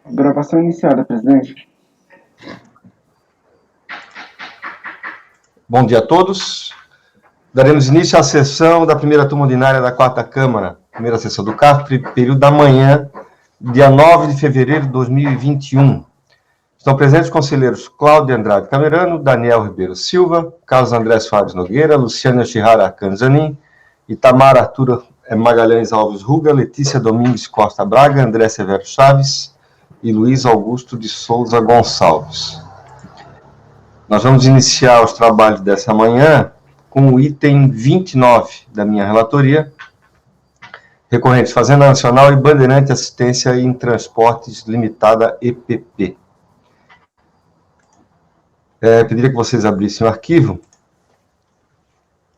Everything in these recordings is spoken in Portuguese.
Gravação iniciada, presidente. Bom dia a todos. Daremos início à sessão da primeira turma ordinária da 4ª Câmara, primeira sessão do CAFRE, período da manhã, dia 9 de fevereiro de 2021. Estão presentes os conselheiros Cláudio Andrade Camerano, Daniel Ribeiro Silva, Carlos André Soares Nogueira, Luciana Shihara Canzanin, Itamar Arthur Magalhães Alves Ruga, Letícia Domingues Costa Braga, André Severo Chaves e Luiz Augusto de Souza Gonçalves. Nós vamos iniciar os trabalhos dessa manhã com o item 29 da minha relatoria, recorrentes Fazenda Nacional e Bandeirante Assistência em Transportes Limitada, EPP. Pediria que vocês abrissem o arquivo.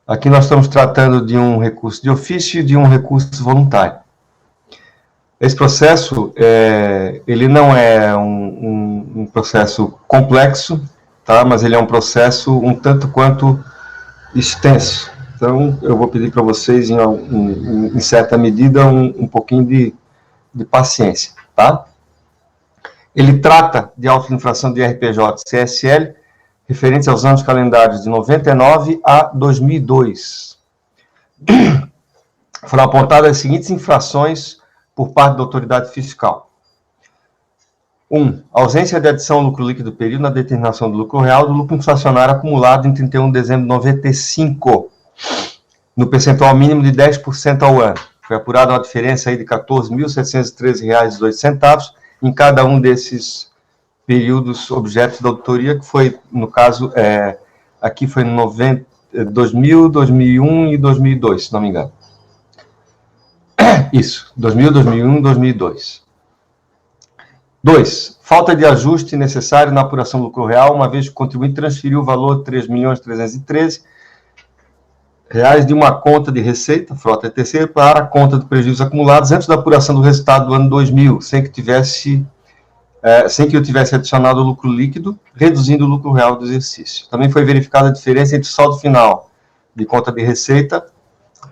Aqui nós estamos tratando de um recurso de ofício e de um recurso voluntário. Esse processo, ele não é um processo complexo, tá? Mas ele é um processo um tanto quanto extenso. Então, eu vou pedir para vocês, em certa medida, um pouquinho de paciência, tá? Ele trata de auto de infração de RPJ CSL, referentes aos anos calendários de 99 a 2002. Foram apontadas as seguintes infrações por parte da autoridade fiscal. 1. Ausência de adição ao lucro líquido do período na determinação do lucro real do lucro inflacionário acumulado em 31 de dezembro de 95, no percentual mínimo de 10% ao ano. Foi apurada uma diferença aí de R$ 14.713,18 em cada um desses períodos objetos da auditoria, que foi, no caso, aqui foi 2000, 2001 e 2002, se não me engano. Isso, 2000, 2001 e 2002. 2. Falta de ajuste necessário na apuração do lucro real, uma vez que o contribuinte transferiu o valor de R$ 3.313 de uma conta de receita, frota ETC, para a conta de prejuízos acumulados antes da apuração do resultado do ano 2000, sem que eu tivesse adicionado o lucro líquido, reduzindo o lucro real do exercício. Também foi verificada a diferença entre o saldo final de conta de receita,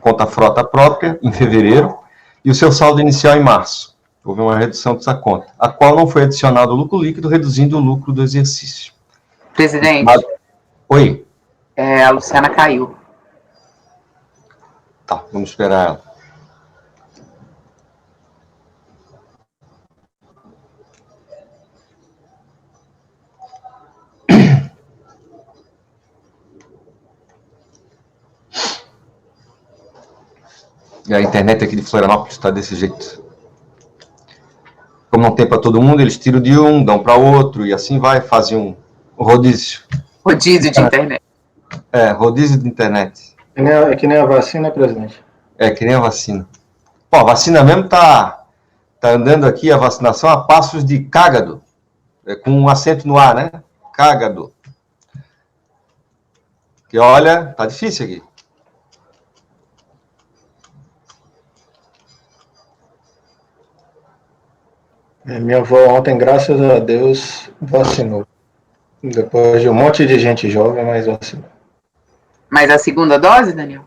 conta frota própria, em fevereiro, e o seu saldo inicial em março. Houve uma redução dessa conta, a qual não foi adicionado o lucro líquido, reduzindo o lucro do exercício. Presidente. Oi. A Luciana caiu. Tá, vamos esperar ela. E a internet aqui de Florianópolis está desse jeito. Como não tem para todo mundo, eles tiram de um, dão para outro, e assim vai, fazem um rodízio. Rodízio de internet. Rodízio de internet. É que nem a vacina, presidente. É que nem a vacina. Pô, a vacina mesmo tá andando aqui, a vacinação, a passos de cágado. Com um acento no ar, né? Cágado. Que olha, tá difícil aqui. Minha avó ontem, graças a Deus, vacinou. Depois de um monte de gente jovem, mas vacinou. Mas a segunda dose, Daniel?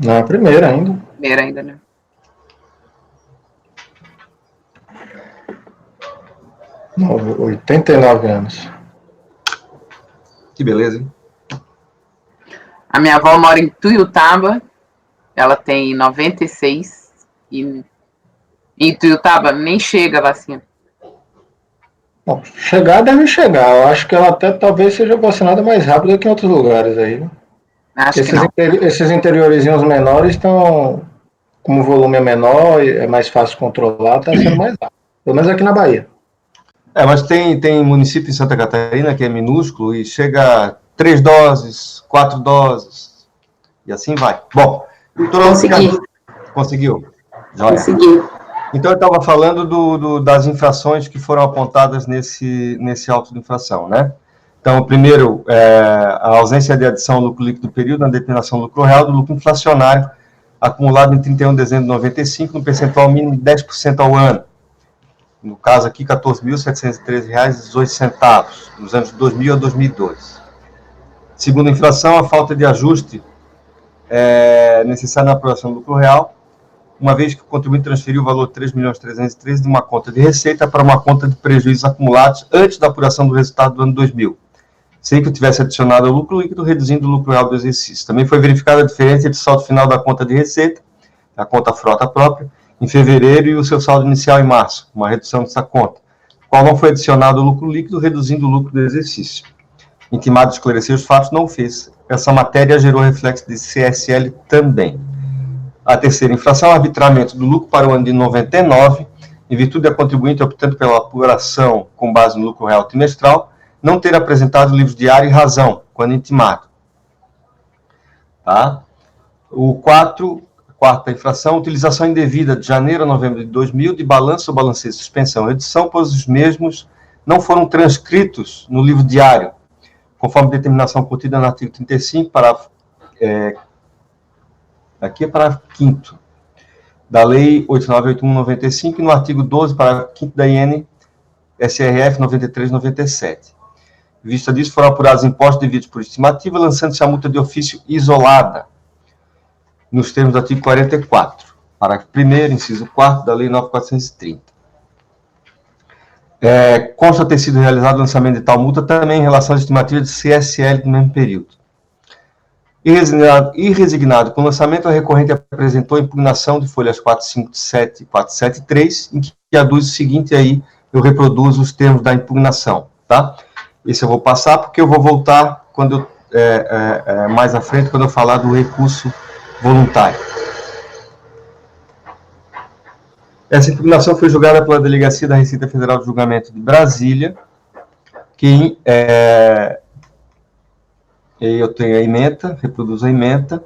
Não, a primeira ainda. Primeira ainda, né? Não, 89 anos. Que beleza, hein? A minha avó mora em Tuiutaba, ela tem 96 e em Tuiutaba nem chega a vacina. Bom, chegar deve chegar. Eu acho que ela até talvez seja vacinada mais rápido que em outros lugares aí, né? Acho que não. Esses interiorizinhos menores estão, como o volume é menor e é mais fácil controlar, está sendo mais rápido. Pelo menos aqui na Bahia. Mas tem município em Santa Catarina que é minúsculo e chega a 3 doses, 4 doses, e assim vai. Bom, Consegui. Conseguiu? Joia. Consegui. Então, eu estava falando das infrações que foram apontadas nesse auto de infração, né? Então, primeiro, a ausência de adição ao lucro líquido do período na determinação do lucro real do lucro inflacionário acumulado em 31 de dezembro de 95, no percentual mínimo de 10% ao ano. No caso aqui, R$ 14.713,18, nos anos 2000 a 2002. Segundo a infração, a falta de ajuste necessário na aprovação do lucro real uma vez que o contribuinte transferiu o valor de 3.313.000 de uma conta de receita para uma conta de prejuízos acumulados antes da apuração do resultado do ano 2000, sem que eu tivesse adicionado o lucro líquido, reduzindo o lucro real do exercício. Também foi verificada a diferença entre o saldo final da conta de receita, a conta frota própria, em fevereiro, e o seu saldo inicial em março, uma redução dessa conta, qual não foi adicionado o lucro líquido, reduzindo o lucro do exercício. Intimado de esclarecer os fatos, não fez. Essa matéria gerou reflexo de CSL também. A terceira infração, arbitramento do lucro para o ano de 99, em virtude da contribuinte optando pela apuração com base no lucro real trimestral, não ter apresentado o livro diário e razão, quando intimado. Tá? Quarta infração, utilização indevida de janeiro a novembro de 2000 de balanço ou balanceio, suspensão, edição, pois os mesmos não foram transcritos no livro diário, conforme determinação contida no artigo 35, parágrafo, aqui é parágrafo 5º, da Lei 8981/95, e no artigo 12, parágrafo 5º da IN SRF 93/97. Em vista disso, foram apurados impostos devidos por estimativa, lançando-se a multa de ofício isolada, nos termos do artigo 44, parágrafo 1º, inciso 4º da Lei 9.430. Consta ter sido realizado o lançamento de tal multa também em relação às estimativas de CSL do mesmo período. E resignado com o lançamento, a recorrente apresentou a impugnação de folhas 457 e 473, em que aduz o seguinte, aí eu reproduzo os termos da impugnação, tá? Esse eu vou passar, porque eu vou voltar quando mais à frente, quando eu falar do recurso voluntário. Essa impugnação foi julgada pela Delegacia da Receita Federal de Julgamento de Brasília, que eu tenho a ementa, reproduzo a ementa,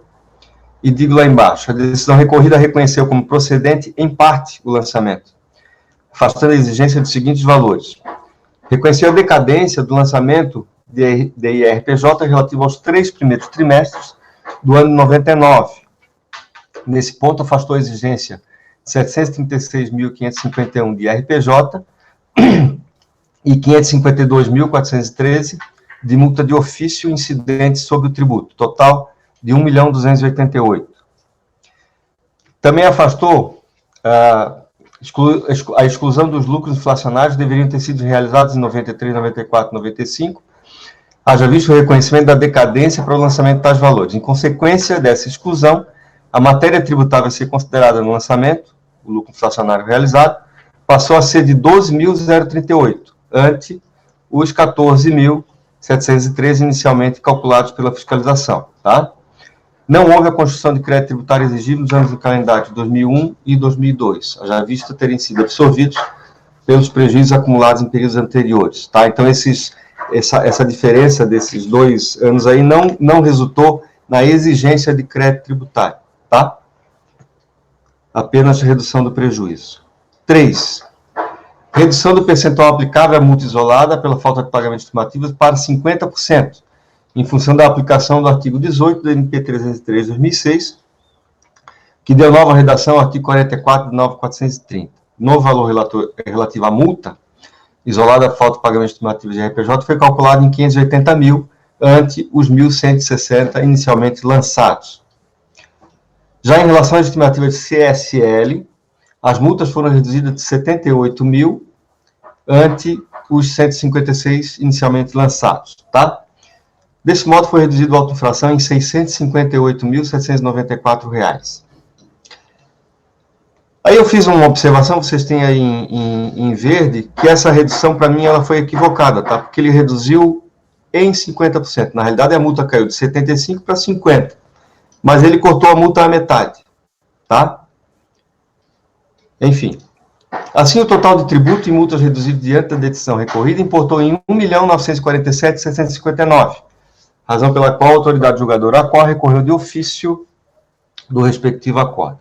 e digo lá embaixo, a decisão recorrida reconheceu como procedente, em parte, o lançamento, afastando a exigência dos seguintes valores. Reconheceu a decadência do lançamento de IRPJ relativo aos 3 primeiros trimestres do ano 99. Nesse ponto, afastou a exigência de 736.551 de IRPJ e 552.413 de multa de ofício incidente sobre o tributo, total de 1.288.000. Também afastou a exclusão dos lucros inflacionários que deveriam ter sido realizados em 93, 94, 95, haja visto o reconhecimento da decadência para o lançamento de tais valores. Em consequência dessa exclusão, a matéria tributável a ser considerada no lançamento, o lucro inflacionário realizado, passou a ser de 12.038, ante os 14.713 inicialmente calculados pela fiscalização. Tá? Não houve a construção de crédito tributário exigível nos anos do calendário de 2001 e 2002, já visto terem sido absorvidos pelos prejuízos acumulados em períodos anteriores. Tá? Então, essa diferença desses 2 anos aí não resultou na exigência de crédito tributário. Tá? Apenas redução do prejuízo. 3. Redução do percentual aplicável à multa isolada pela falta de pagamento de estimativas para 50%, em função da aplicação do artigo 18 do MP 303/2006, que deu nova redação ao artigo 44 de 9.430. Novo valor relativo à multa isolada à falta de pagamento de estimativas de RPJ foi calculado em 580.000, ante os 1.160 inicialmente lançados. Já em relação às estimativas de CSL, as multas foram reduzidas de 78.000 ante os 156 inicialmente lançados, tá? Desse modo, foi reduzido a auto-infração em R$ 658.794. Aí eu fiz uma observação, vocês têm aí em verde, que essa redução, para mim, ela foi equivocada, tá? Porque ele reduziu em 50%. Na realidade, a multa caiu de 75% para 50%. Mas ele cortou a multa à metade, tá? Enfim. Assim, o total de tributo e multas reduzido diante da decisão recorrida importou em R$ 1.947.759, razão pela qual a autoridade julgadora ACOR recorreu de ofício do respectivo acordo.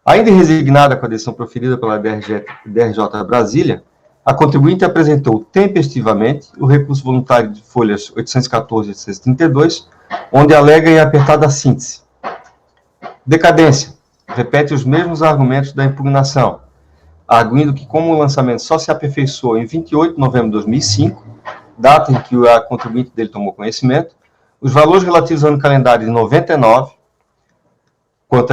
Ainda resignada com a decisão proferida pela DRJ Brasília, a contribuinte apresentou tempestivamente o recurso voluntário de folhas 814 e 832, onde alega em apertada síntese. Decadência. Repete os mesmos argumentos da impugnação, arguindo que, como o lançamento só se aperfeiçoou em 28 de novembro de 2005, data em que a contribuinte dele tomou conhecimento, os valores relativos ao ano calendário de 99, quanto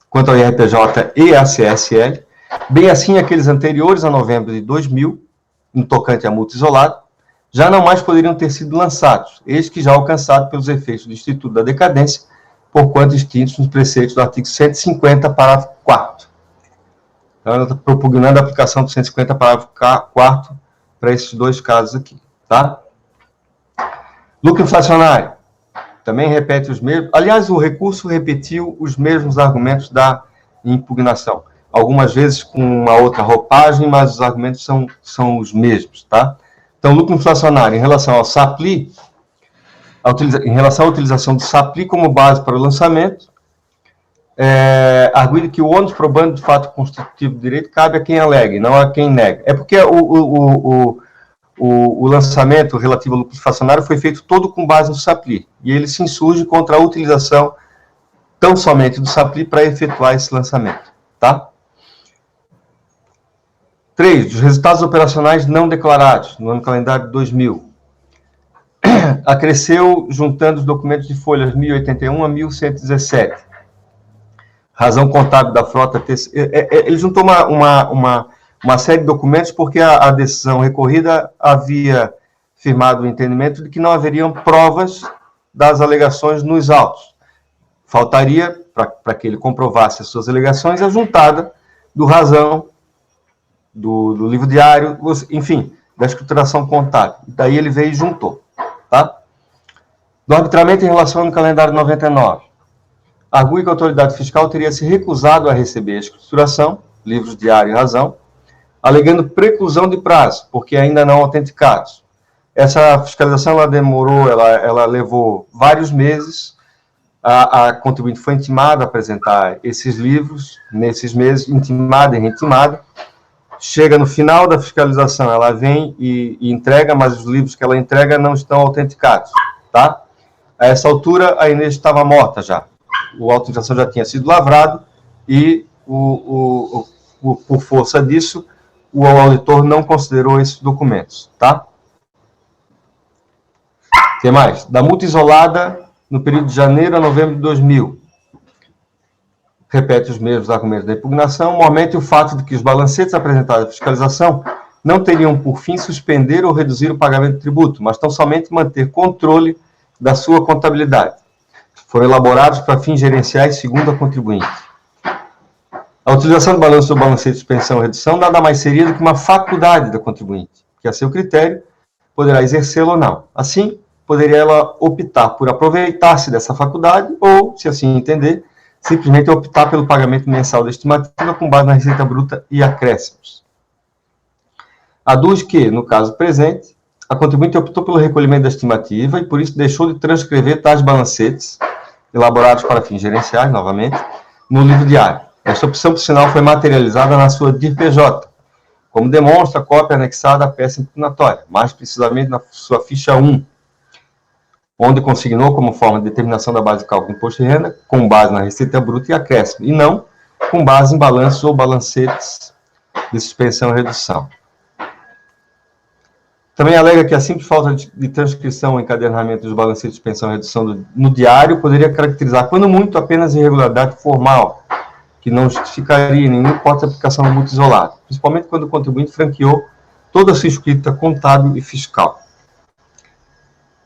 quanto ao IRPJ e a CSL, bem assim aqueles anteriores a novembro de 2000, no tocante a multa isolada, já não mais poderiam ter sido lançados, eis que já alcançados pelos efeitos do Instituto da Decadência, porquanto extintos nos preceitos do artigo 150, parágrafo 4º. Então, ela está propugnando a aplicação do 150, parágrafo 4º para esses dois casos aqui, tá? Lucro inflacionário. Também repete os mesmos. Aliás, o recurso repetiu os mesmos argumentos da impugnação. Algumas vezes com uma outra roupagem, mas os argumentos são os mesmos, tá? Então, lucro inflacionário em relação ao SAPLI, em relação à utilização do SAPLI como base para o lançamento, arguido que o ônus probando de fato constitutivo do direito cabe a quem alega, não a quem nega. É porque o lançamento relativo ao lucro inflacionário foi feito todo com base no SAPLI, e ele se insurge contra a utilização tão somente do SAPLI para efetuar esse lançamento, tá? 3. Os resultados operacionais não declarados no ano calendário de 2000. Acresceu juntando os documentos de folhas 1081 a 1117. Razão contábil da frota. Ele juntou uma série de documentos porque a decisão recorrida havia firmado o entendimento de que não haveriam provas das alegações nos autos. Faltaria, para que ele comprovasse as suas alegações, a juntada do razão, do livro diário, enfim, da escrituração contábil. Daí ele veio e juntou, tá? Do arbitramento em relação ao calendário 99. Argui que a autoridade fiscal teria se recusado a receber a escrituração, livros diário e razão, alegando preclusão de prazo, porque ainda não autenticados. Essa fiscalização ela demorou, ela levou vários meses. A contribuinte foi intimada a apresentar esses livros, nesses meses, intimada e reintimada. Chega no final da fiscalização, ela vem e entrega, mas os livros que ela entrega não estão autenticados, tá? A essa altura, a Inês estava morta já. A autorização já tinha sido lavrado e, por força disso, o auditor não considerou esses documentos, tá? O que mais? Da multa isolada no período de janeiro a novembro de 2000. Repete os mesmos argumentos da impugnação, momento e o fato de que os balancetes apresentados à fiscalização não teriam por fim suspender ou reduzir o pagamento de tributo, mas tão somente manter controle da sua contabilidade. Foram elaborados para fins gerenciais segundo a contribuinte. A utilização do balanço ou balancete de suspensão ou redução nada mais seria do que uma faculdade da contribuinte, que a seu critério poderá exercê-la ou não. Assim, poderia ela optar por aproveitar-se dessa faculdade ou, se assim entender, simplesmente optar pelo pagamento mensal da estimativa com base na receita bruta e acréscimos. Aduz que, no caso presente, a contribuinte optou pelo recolhimento da estimativa e, por isso, deixou de transcrever tais balancetes, elaborados para fins gerenciais, novamente, no livro diário. Esta opção, por sinal, foi materializada na sua DIR-PJ, como demonstra a cópia anexada à peça impugnatória, mais precisamente na sua ficha 1, onde consignou como forma de determinação da base de cálculo do imposto de renda, com base na receita bruta e acréscimo, e não com base em balanços ou balancetes de suspensão e redução. Também alega que a simples falta de transcrição ou encadernamento dos balancetes de suspensão e redução no diário poderia caracterizar, quando muito, apenas irregularidade formal, que não justificaria em nenhuma hipótese a aplicação da multa isolada, principalmente quando o contribuinte franqueou toda a sua escrita contábil e fiscal.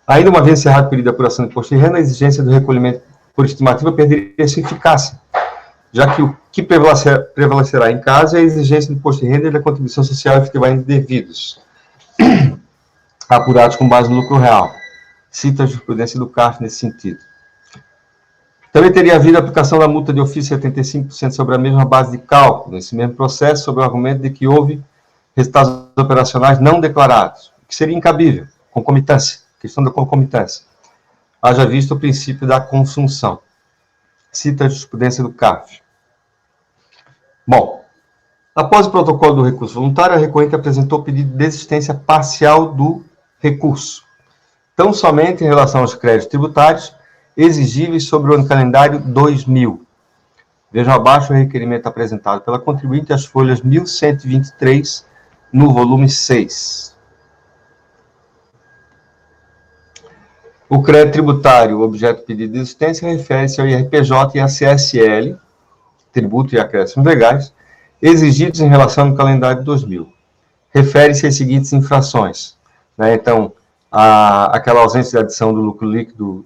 Ainda uma vez encerrado o período de apuração do imposto de renda, a exigência do recolhimento por estimativa perderia sua eficácia, já que o que prevalecerá em caso é a exigência do imposto de renda e da contribuição social efetivamente devidos, apurados com base no lucro real. Cita a jurisprudência do CARF nesse sentido. Também teria havido a aplicação da multa de ofício 75% sobre a mesma base de cálculo, nesse mesmo processo, sob o argumento de que houve resultados operacionais não declarados, o que seria incabível, concomitância. Questão da concomitância. Haja visto o princípio da consunção. Cita a jurisprudência do CARF. Bom, após o protocolo do recurso voluntário, a recorrente apresentou pedido de desistência parcial do recurso, tão somente em relação aos créditos tributários exigíveis sobre o ano calendário 2000. Vejam abaixo o requerimento apresentado pela contribuinte às folhas 1123, no volume 6. O crédito tributário, objeto pedido de existência, refere-se ao IRPJ e à CSL, tributo e acréscimos legais, exigidos em relação ao calendário de 2000. Refere-se às seguintes infrações, né? Então, aquela ausência de adição do lucro líquido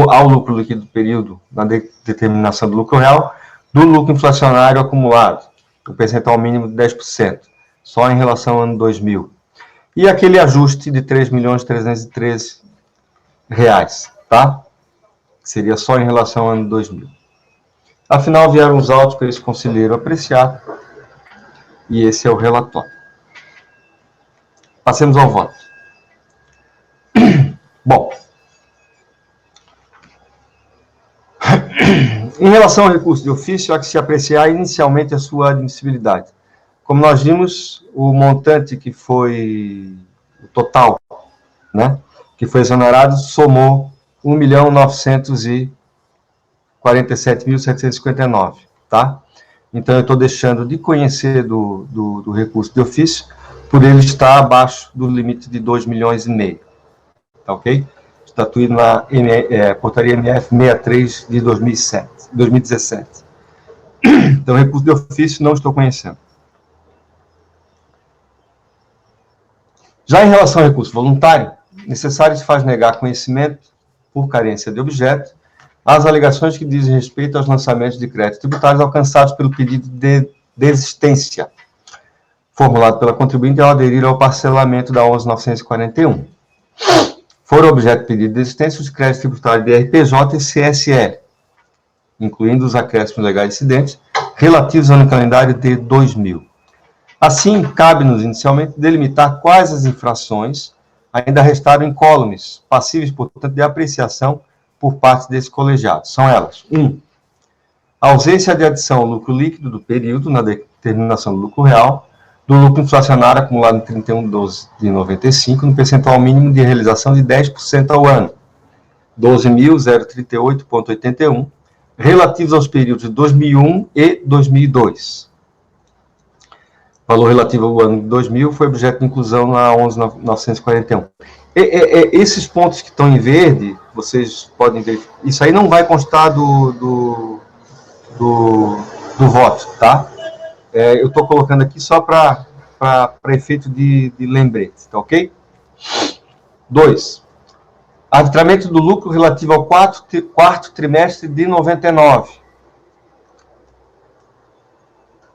ao lucro líquido do período na determinação do lucro real, do lucro inflacionário acumulado, o percentual mínimo de 10%, só em relação ao ano 2000. E aquele ajuste de R$ 3.313.000, tá? Seria só em relação ao ano 2000. Afinal, vieram os autos que eles conselheiro apreciar, e esse é o relatório. Passemos ao voto. Bom, em relação ao recurso de ofício, há que se apreciar inicialmente a sua admissibilidade. Como nós vimos, o montante que foi o total, né, que foi exonerado, somou R$ 1.947.759, tá? Então, eu estou deixando de conhecer do recurso de ofício, por ele estar abaixo do limite de 2,5 milhões, tá ok? Estatuído na portaria MF 63 de 2017. Então, recurso de ofício não estou conhecendo. Já em relação ao recurso voluntário, necessário se faz negar conhecimento, por carência de objeto, às alegações que dizem respeito aos lançamentos de créditos tributários alcançados pelo pedido de desistência, formulado pela contribuinte ao aderir ao parcelamento da 11.941. Foram objeto de pedido de desistência os créditos tributários de RPJ e CSL, incluindo os acréscimos legais incidentes, relativos ao calendário de 2000. Assim, cabe-nos inicialmente delimitar quais as infrações ainda restaram incólumes, passíveis, portanto, de apreciação por parte desse colegiado. São elas: 1. Ausência de adição ao lucro líquido do período na determinação do lucro real, do lucro inflacionário acumulado em 31/12/95, no percentual mínimo de realização de 10% ao ano, 12.038,81, relativos aos períodos de 2001 e 2002. O valor relativo ao ano de 2000 foi objeto de inclusão na 11.941. Esses pontos que estão em verde, vocês podem ver, isso aí não vai constar do voto, tá? Eu estou colocando aqui só para efeito de lembrete, tá ok? 2. Arbitramento do lucro relativo ao quarto trimestre de 99.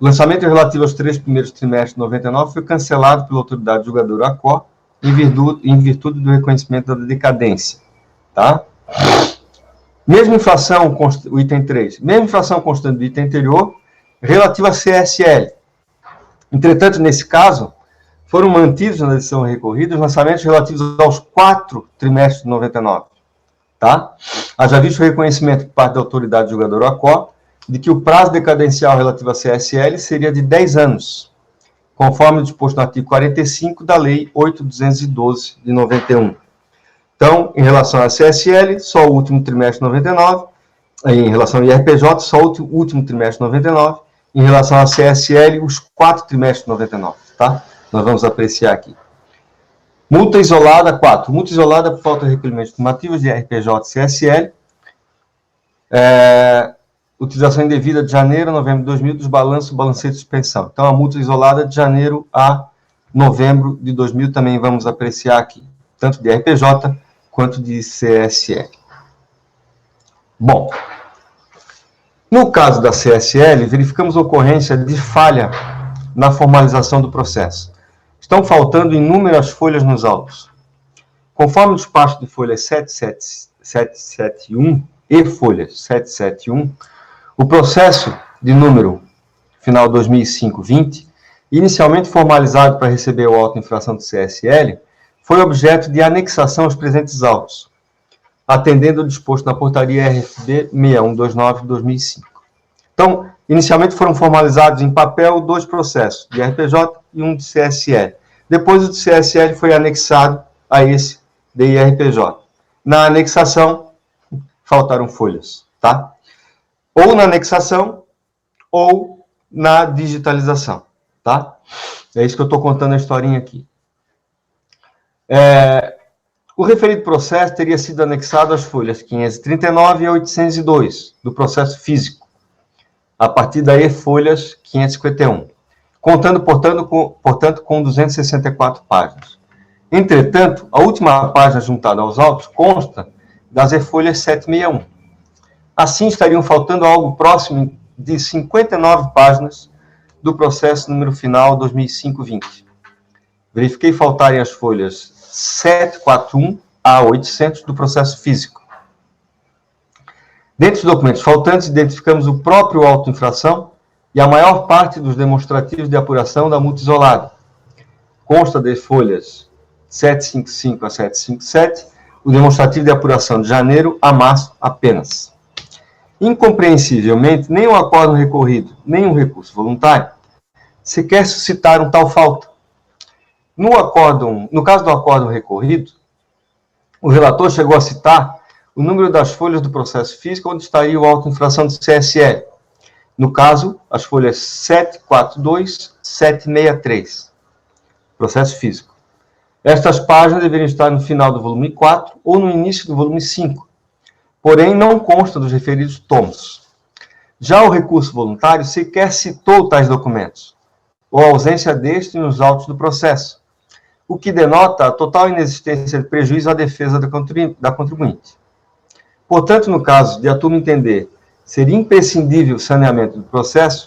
O lançamento relativo aos 3 primeiros trimestres de 99 foi cancelado pela autoridade julgadora ACO em virtude do reconhecimento da decadência, tá? Mesma inflação, o item 3, mesma inflação constante do item anterior, relativa a CSL. Entretanto, nesse caso, foram mantidos na decisão recorrida os lançamentos relativos aos 4 trimestres de 99, tá? Haja visto o reconhecimento por parte da autoridade julgadora ACO de que o prazo decadencial relativo à CSL seria de 10 anos, conforme disposto no artigo 45 da Lei 8.212 de 91. Então, em relação à CSL, só o último trimestre de 99, em relação ao IRPJ, só o último trimestre de 99, em relação à CSL, os 4 trimestres de 99, tá? Nós vamos apreciar aqui. Multa isolada, 4. Multa isolada por falta de requerimentos estimativos de IRPJ e CSL. Utilização indevida de janeiro a novembro de 2000 dos balanços, balancete de suspensão. Então, a multa isolada de janeiro a novembro de 2000 também vamos apreciar aqui, tanto de RPJ quanto de CSL. Bom, no caso da CSL, verificamos a ocorrência de falha na formalização do processo. Estão faltando inúmeras folhas nos autos. Conforme o despacho de folhas 771 e folhas 771, o processo de número final 2005-20, inicialmente formalizado para receber o auto de infração do CSL, foi objeto de anexação aos presentes autos, atendendo ao disposto na portaria RFB 6129 de 2005. Então, inicialmente foram formalizados em papel 2 processos, de RPJ e um de CSL. Depois o de CSL foi anexado a esse de IRPJ. Na anexação, faltaram folhas, tá? Ou na anexação, ou na digitalização, tá? É isso que eu estou contando a historinha aqui. O referido processo teria sido anexado às folhas 539 e 802 do processo físico. A partir daí, folhas 551. Contando, portanto, com 264 páginas. Entretanto, a última página juntada aos autos consta das e-folhas 761. Assim, estariam faltando algo próximo de 59 páginas do processo número final 2005-20. Verifiquei faltarem as folhas 741 a 800 do processo físico. Dentre os documentos faltantes, identificamos o próprio auto-infração e a maior parte dos demonstrativos de apuração da multa isolada. Consta das folhas 755 a 757, o demonstrativo de apuração de janeiro a março apenas. Incompreensivelmente, nem o acórdão recorrido, nem um recurso voluntário sequer suscitaram tal falta. No caso do acórdão recorrido, o relator chegou a citar o número das folhas do processo físico onde estaria o auto-infração do CSL. No caso, as folhas 742, 763. Processo físico. Estas páginas deveriam estar no final do volume 4 ou no início do volume 5. Porém, não consta dos referidos tomos. Já o recurso voluntário sequer citou tais documentos, ou a ausência deste nos autos do processo, o que denota a total inexistência de prejuízo à defesa da contribuinte. Portanto, no caso de a turma entender ser imprescindível o saneamento do processo,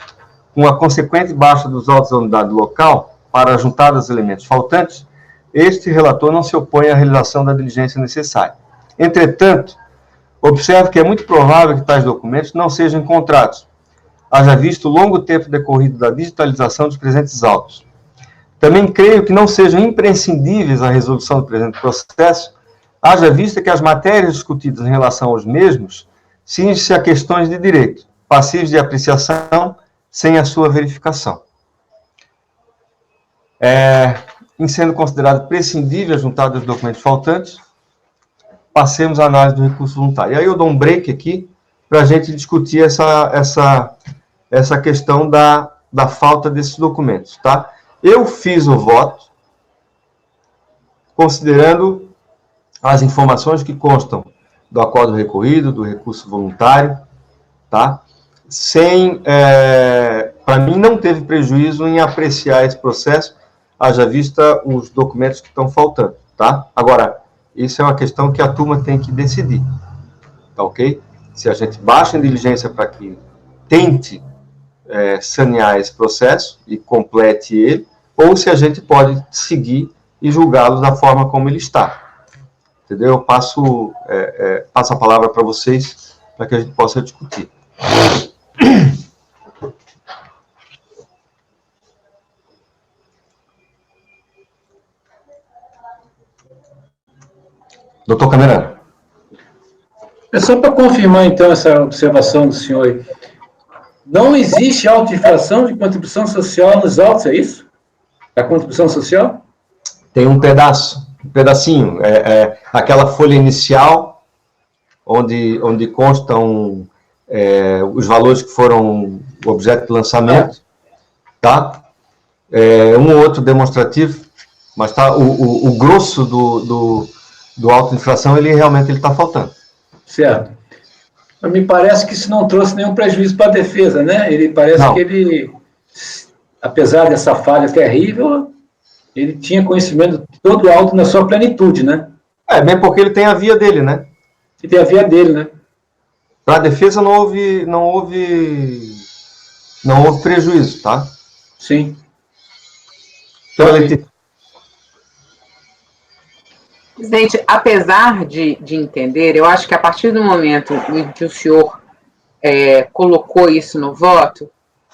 com a consequente baixa dos autos da unidade local para a juntada dos elementos faltantes, este relator não se opõe à realização da diligência necessária. Entretanto, observo que é muito provável que tais documentos não sejam encontrados, haja visto o longo tempo decorrido da digitalização dos presentes autos. Também creio que não sejam imprescindíveis à resolução do presente processo, haja vista que as matérias discutidas em relação aos mesmos cingem-se a questões de direito, passíveis de apreciação sem a sua verificação. Em sendo considerado prescindível a juntada dos documentos faltantes, passemos à análise do recurso voluntário. E aí eu dou um break aqui para a gente discutir essa questão da falta desses documentos, tá? Eu fiz o voto considerando as informações que constam do acordo recorrido, do recurso voluntário, tá? Para mim, não teve prejuízo em apreciar esse processo, haja vista os documentos que estão faltando, tá? Agora, isso é uma questão que a turma tem que decidir, tá ok? Se a gente baixa em diligência para que tente sanear esse processo e complete ele, ou se a gente pode seguir e julgá-lo da forma como ele está. Entendeu? Eu passo a palavra para vocês, para que a gente possa discutir. Doutor Camerano. É só para confirmar, então, essa observação do senhor aí. Não existe auto-infração de contribuição social nos autos, é isso? Da contribuição social? Tem um pedacinho. Aquela folha inicial, onde constam os valores que foram objeto de lançamento, tá? Um ou outro demonstrativo, mas tá, o grosso do auto-infração, ele realmente está faltando. Certo. Mas me parece que isso não trouxe nenhum prejuízo para a defesa, né? Ele parece Não. que ele, apesar dessa falha terrível, ele tinha conhecimento de todo o auto na sua plenitude, né? Bem porque ele tem a via dele, né? E tem a via dele, né? Para a defesa não houve prejuízo, tá? Sim. Então, ele Presidente, apesar de entender, eu acho que a partir do momento em que o senhor colocou isso no voto,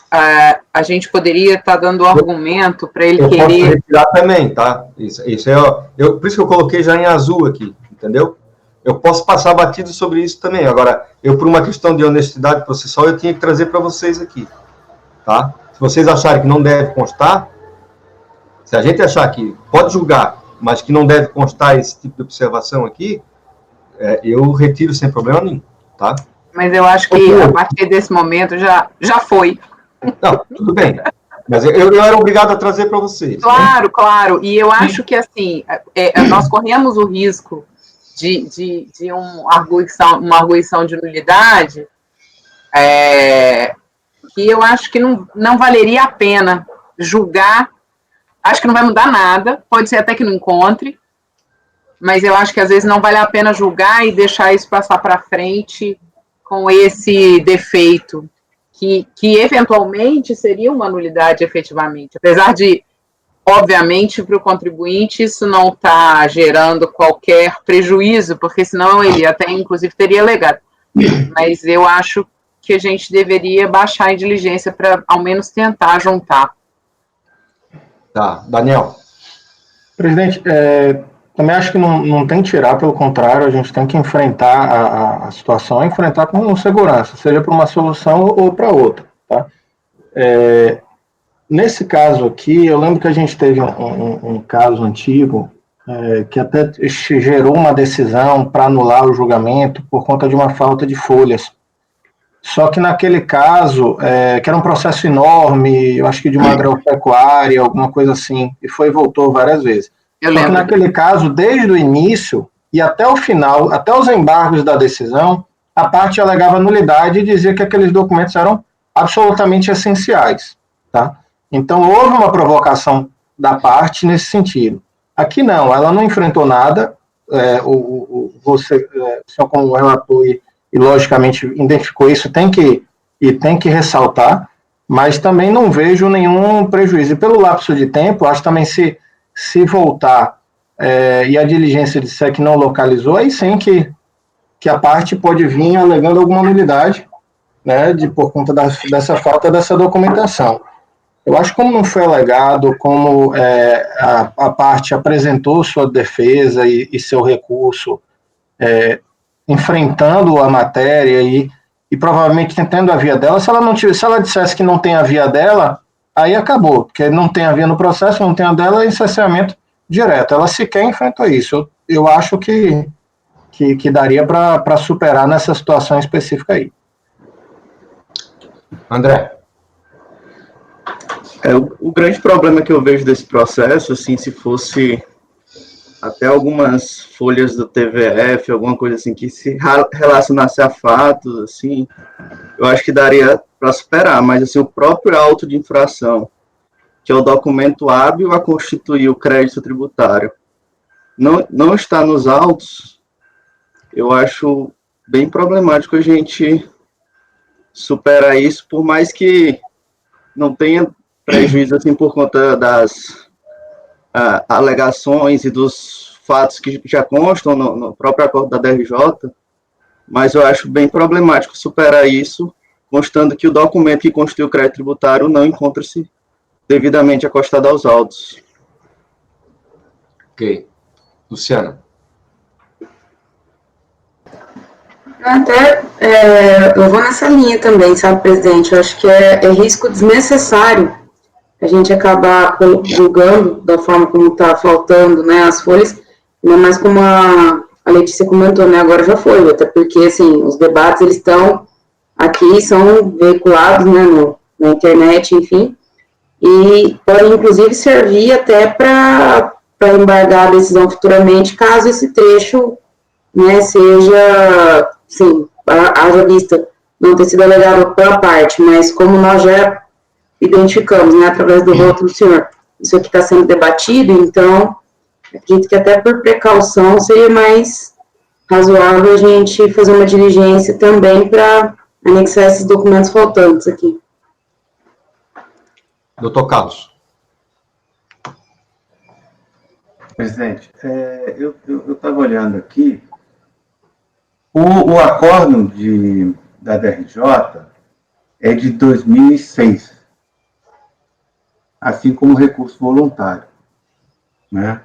a gente poderia estar dando argumento para ele querer... Eu posso retirar também, tá? Isso por isso que eu coloquei já em azul aqui, entendeu? Eu posso passar batido sobre isso também. Agora, por uma questão de honestidade processual, eu tinha que trazer para vocês aqui, tá? Se vocês acharem que não deve constar, se a gente achar que pode julgar, mas que não deve constar esse tipo de observação aqui, eu retiro sem problema nenhum, tá? Mas eu acho que a partir desse momento já foi. Não, tudo bem. Mas eu era obrigado a trazer para vocês. Claro, né? Claro. E eu acho que, assim, nós corremos o risco de uma arguição de nulidade que eu acho que não valeria a pena julgar. Acho que não vai mudar nada, pode ser até que não encontre, mas eu acho que às vezes não vale a pena julgar e deixar isso passar para frente com esse defeito, que eventualmente seria uma nulidade efetivamente, apesar de, obviamente, para o contribuinte isso não está gerando qualquer prejuízo, porque senão ele até, inclusive, teria alegado. Mas eu acho que a gente deveria baixar a diligência para, ao menos, tentar juntar. Tá, Daniel. Presidente, também acho que não tem que tirar, pelo contrário, a gente tem que enfrentar a situação, enfrentar com segurança, seja para uma solução ou para outra. Tá? Nesse caso aqui, eu lembro que a gente teve um caso antigo que até gerou uma decisão para anular o julgamento por conta de uma falta de folhas. Só que naquele caso, que era um processo enorme, eu acho que de uma agropecuária, alguma coisa assim, e foi e voltou várias vezes. Só que naquele caso, desde o início e até o final, até os embargos da decisão, a parte alegava nulidade e dizia que aqueles documentos eram absolutamente essenciais. Tá? Então, houve uma provocação da parte nesse sentido. Aqui não, ela não enfrentou nada, você, senhor como relator e logicamente identificou isso, tem que ressaltar, mas também não vejo nenhum prejuízo. E pelo lapso de tempo, acho também se voltar e a diligência disser que não localizou, aí sim que a parte pode vir alegando alguma nulidade, né, por conta dessa falta dessa documentação. Eu acho que como não foi alegado, como a parte apresentou sua defesa e seu recurso, enfrentando a matéria e provavelmente tentando a via dela, se ela dissesse que não tem a via dela, aí acabou, porque não tem a via no processo, não tem a dela, é encerceamento direto. Ela sequer enfrenta isso. Eu acho que daria para superar nessa situação específica aí. André. O grande problema que eu vejo desse processo, assim, se fosse até algumas folhas do TVF, alguma coisa assim, que se relacionasse a fatos, assim, eu acho que daria para superar, mas assim, o próprio auto de infração, que é o documento hábil a constituir o crédito tributário, não está nos autos, eu acho bem problemático a gente superar isso, por mais que não tenha prejuízo assim por conta das alegações e dos fatos que já constam no próprio acordo da DRJ, mas eu acho bem problemático superar isso, constando que o documento que constitui o crédito tributário não encontra-se devidamente acostado aos autos. Ok. Luciana. Até eu vou nessa linha também, sabe, presidente? Eu acho que é risco desnecessário a gente acabar julgando da forma como está faltando, né, as folhas, ainda mais como a Letícia comentou, né, agora já foi, até porque, assim, os debates, eles estão aqui, são veiculados, né, na internet, enfim, e podem, inclusive, servir até para embargar a decisão futuramente, caso esse trecho, né, seja, sim, haja vista não ter sido alegado pela parte, mas como nós já identificamos, né, através do voto do senhor, isso aqui está sendo debatido, então, acredito que até por precaução seria mais razoável a gente fazer uma diligência também para anexar esses documentos faltantes aqui. Doutor Carlos. Presidente, eu estava olhando aqui, o acórdão da DRJ é de 2006, assim como o recurso voluntário, né?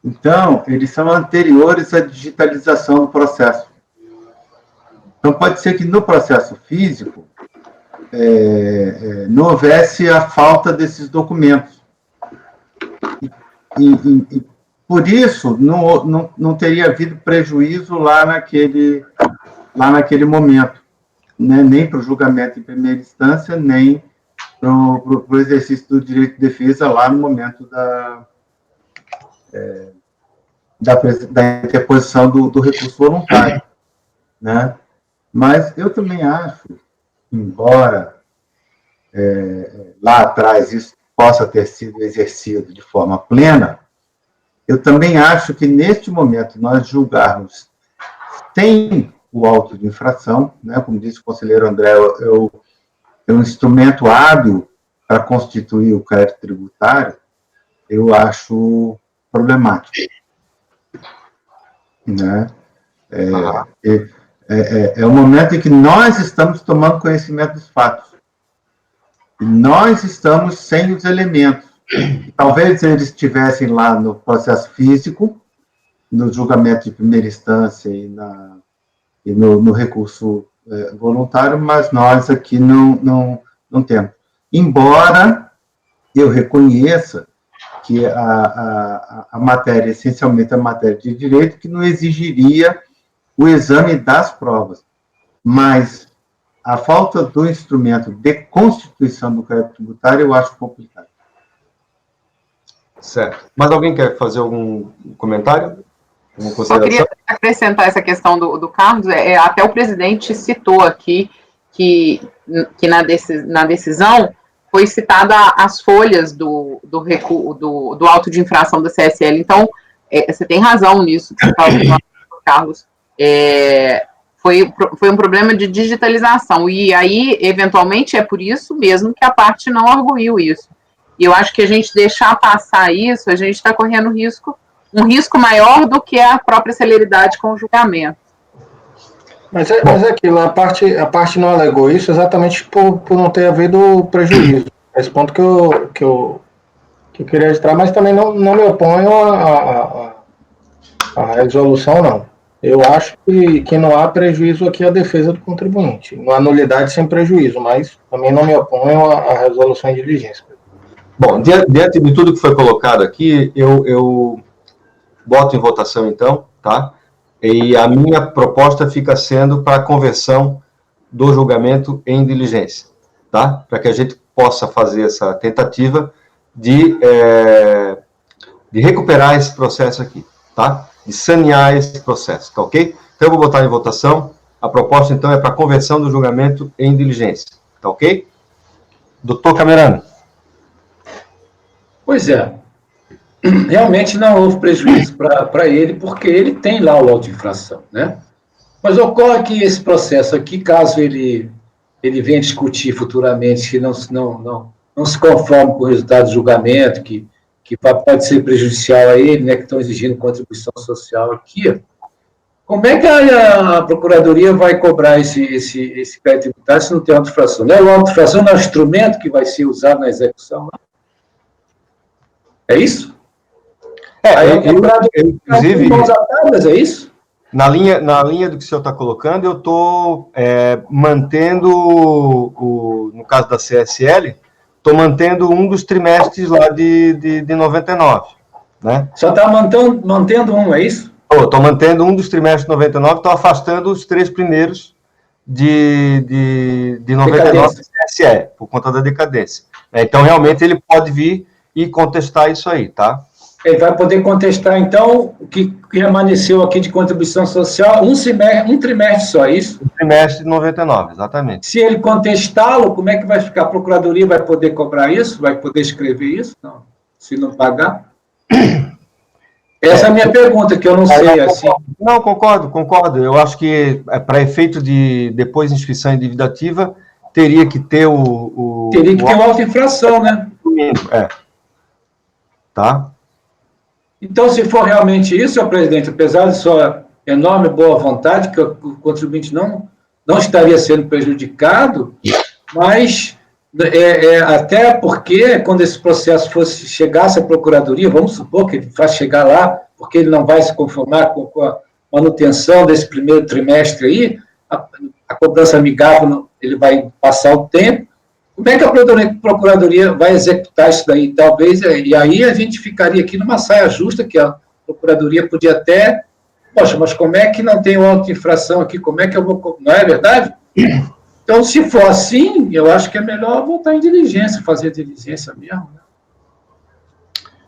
Então, eles são anteriores à digitalização do processo. Então, pode ser que no processo físico não houvesse a falta desses documentos. E por isso, não teria havido prejuízo lá naquele momento, né? Nem para o julgamento em primeira instância, nem para o exercício do direito de defesa lá no momento da interposição do recurso voluntário, né? Mas eu também acho, embora lá atrás isso possa ter sido exercido de forma plena, eu também acho que neste momento nós julgarmos sem o auto de infração, né? Como disse o conselheiro André, é um instrumento hábil para constituir o crédito tributário, eu acho problemático. Né? É o momento em que nós estamos tomando conhecimento dos fatos. E nós estamos sem os elementos. E talvez eles estivessem lá no processo físico, no julgamento de primeira instância e no recurso voluntário, mas nós aqui não temos. Embora eu reconheça que a matéria, essencialmente a matéria de direito, que não exigiria o exame das provas, mas a falta do instrumento de constituição do crédito tributário eu acho complicado. Certo. Mas alguém quer fazer algum comentário? Só queria acrescentar essa questão do Carlos, até o presidente citou aqui que na decisão foi citada as folhas do auto de infração da CSL. Então, você tem razão nisso, Carlos. Foi um problema de digitalização, e aí, eventualmente, é por isso mesmo que a parte não arguiu isso. E eu acho que a gente deixar passar isso, a gente está correndo um risco maior do que a própria celeridade com o julgamento. Mas é aquilo, a parte não alegou isso exatamente por não ter havido prejuízo. Esse ponto que eu queria registrar, mas também não me oponho à resolução, não. Eu acho que não há prejuízo aqui à defesa do contribuinte. Não há nulidade sem prejuízo, mas também não me oponho à resolução em diligência. Bom, diante de tudo que foi colocado aqui, eu boto em votação, então, tá? E a minha proposta fica sendo para a conversão do julgamento em diligência, tá? Para que a gente possa fazer essa tentativa de recuperar esse processo aqui, tá? De sanear esse processo, tá ok? Então, eu vou botar em votação. A proposta, então, é para a conversão do julgamento em diligência, tá ok? Doutor Camerano. Pois é. Realmente não houve prejuízo para ele, porque ele tem lá o auto de infração, né? Mas ocorre que esse processo aqui, caso ele venha discutir futuramente que não se conforme com o resultado do julgamento, que pode ser prejudicial a ele, né, que estão exigindo contribuição social aqui, como é que a Procuradoria vai cobrar esse crédito tributário se não tem auto de infração? Né? O auto de infração não é um instrumento que vai ser usado na execução, não? É isso? Inclusive, é isso? Na linha do que o senhor está colocando, eu estou mantendo, no caso da CSL, estou mantendo um dos trimestres lá de 99, né? Só está mantendo um, é isso? Estou mantendo um dos trimestres de 99, estou afastando os 3 primeiros de 99 da CSE, por conta da decadência. Então, realmente, ele pode vir e contestar isso aí, tá? Ele vai poder contestar, então, o que permaneceu aqui de contribuição social, um trimestre só, é isso? Um trimestre de 99, exatamente. Se ele contestá-lo, como é que vai ficar? A Procuradoria vai poder cobrar isso? Vai poder escrever isso? Não. Se não pagar? Essa é a minha pergunta, que eu não sei, assim. Não, concordo. Eu acho que, para efeito de depois inscrição endividativa, teria que ter Teria que ter uma auto-infração, né? Tá? Então, se for realmente isso, senhor presidente, apesar de sua enorme boa vontade, que o contribuinte não estaria sendo prejudicado, mas até porque, quando esse processo chegasse à Procuradoria, vamos supor que ele vai chegar lá, porque ele não vai se conformar com a manutenção desse primeiro trimestre aí, a cobrança amigável, ele vai passar o tempo. Como é que a Procuradoria vai executar isso daí? Talvez, e aí a gente ficaria aqui numa saia justa, que a Procuradoria podia até... Poxa, mas como é que não tem auto-infração aqui? Como é que eu vou... Não é verdade? Então, se for assim, eu acho que é melhor voltar em diligência, fazer diligência mesmo. Né?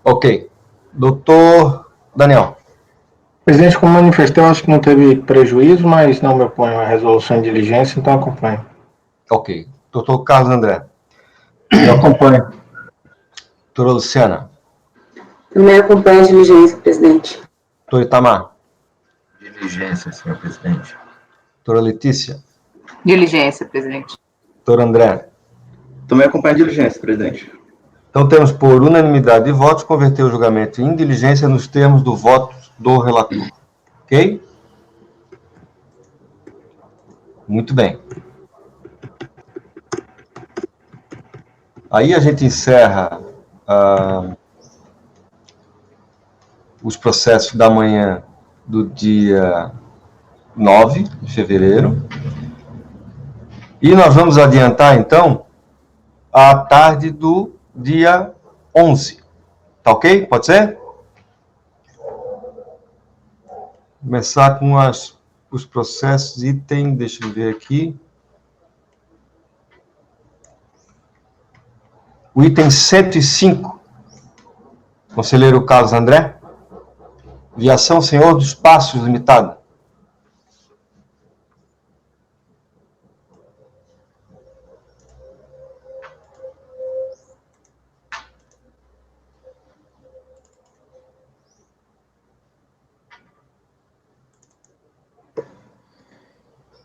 Ok. Doutor Daniel. Presidente, como manifestei, eu acho que não teve prejuízo, mas não me oponho à resolução de diligência, então acompanho. Ok. Doutor Carlos André. Eu acompanho. Doutora Luciana. Também acompanho a diligência, presidente. Doutor Itamar. Diligência, senhor presidente. Doutora Letícia. Diligência, presidente. Doutor André. Também acompanho a diligência, presidente. Então, temos por unanimidade de votos converter o julgamento em diligência nos termos do voto do relator. Ok? Muito bem. Aí a gente encerra os processos da manhã do dia 9 de fevereiro. E nós vamos adiantar, então, a tarde do dia 11. Tá ok? Pode ser? Começar com os processos, item, deixa eu ver aqui. O item 105. Conselheiro Carlos André. Viação Senhor dos Passos Limitada.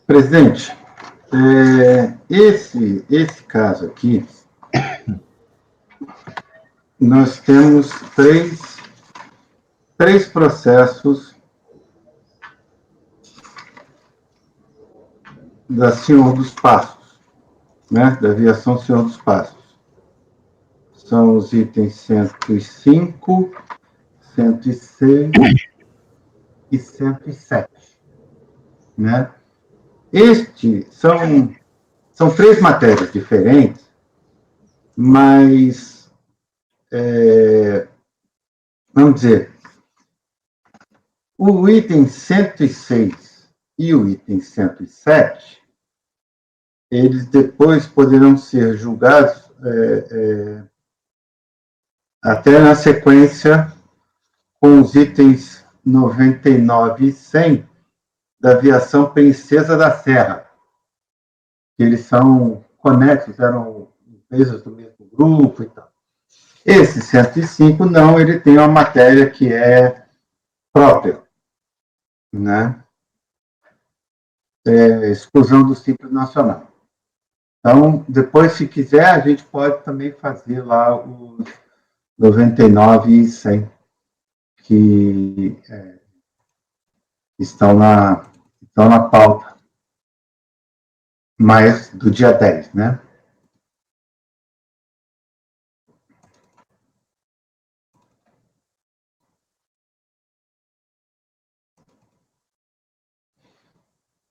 Presidente, esse caso aqui, nós temos três processos da Senhor dos Passos, né, da aviação Senhor dos Passos. São os itens 105, 106 e 107, né? São três matérias diferentes, mas, vamos dizer, o item 106 e o item 107, eles depois poderão ser julgados até na sequência com os itens 99 e 100 da aviação Princesa da Serra. Eles são conexos, eram empresas do mesmo grupo e tal. Esse 105, não, ele tem uma matéria que é própria, né? Exclusão do Simples Nacional. Então, depois, se quiser, a gente pode também fazer lá os 99 e 100, que estão na pauta, mas do dia 10, né?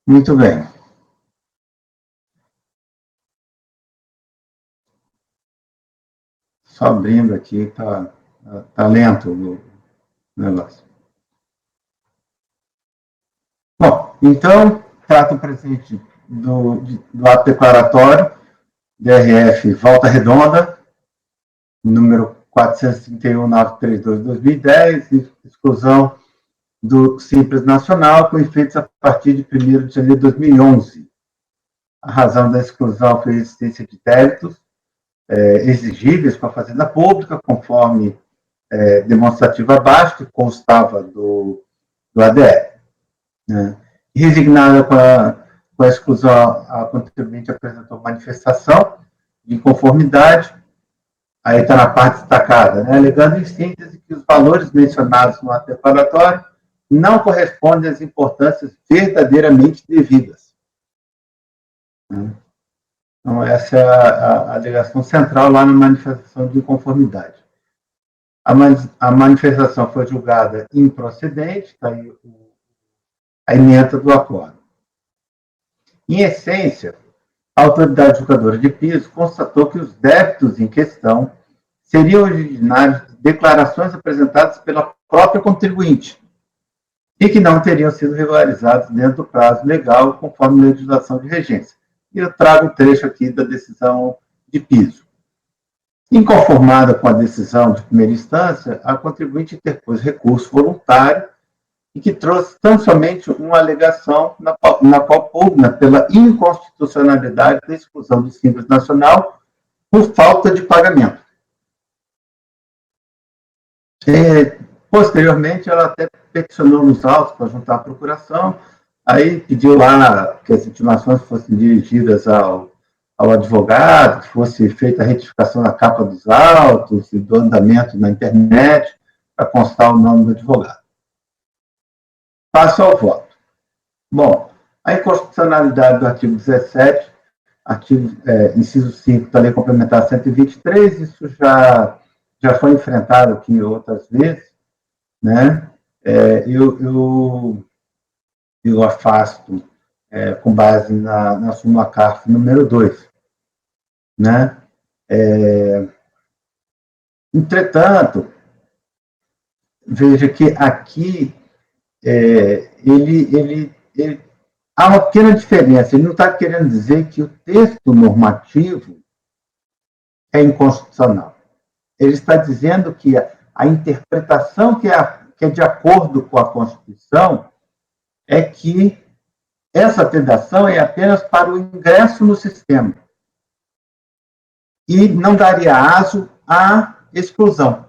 Muito bem. Só abrindo aqui, tá lento o negócio. Bom, então, trata o presente do ato declaratório, DRF Volta Redonda, número 431.932/2010, exclusão do Simples Nacional, com efeitos a partir de 1º de janeiro de 2011. A razão da exclusão foi a existência de débitos exigíveis para a Fazenda Pública, conforme demonstrativo abaixo, que constava do ADR. Né? Resignada com a exclusão, a contribuinte apresentou manifestação de inconformidade, aí está na parte destacada, né? Alegando em síntese que os valores mencionados no ato declaratório não correspondem às importâncias verdadeiramente devidas. Então, essa é a alegação central lá na manifestação de inconformidade. A manifestação foi julgada improcedente, está aí a ementa do acordo. Em essência, a autoridade julgadora de piso constatou que os débitos em questão seriam originários de declarações apresentadas pela própria contribuinte e que não teriam sido regularizados dentro do prazo legal conforme a legislação de regência. e eu trago um trecho aqui da decisão de piso. Inconformada com a decisão de primeira instância, a contribuinte interpôs recurso voluntário e que trouxe tão somente uma alegação na qual pugna pela inconstitucionalidade da exclusão do Simples Nacional por falta de pagamento. Posteriormente, ela até peticionou nos autos para juntar a procuração, aí pediu lá que as intimações fossem dirigidas ao advogado, que fosse feita a retificação da capa dos autos e do andamento na internet, para constar o nome do advogado. Passo ao voto. Bom, a inconstitucionalidade do artigo 17, inciso 5 da Lei Complementar 123, isso já foi enfrentado aqui outras vezes, né? Eu afasto com base na súmula CARF número 2, né? Entretanto, veja que aqui há uma pequena diferença. Ele não está querendo dizer que o texto normativo é inconstitucional. Ele está dizendo que a interpretação que é de acordo com a Constituição é que essa vedação é apenas para o ingresso no sistema e não daria aso à exclusão.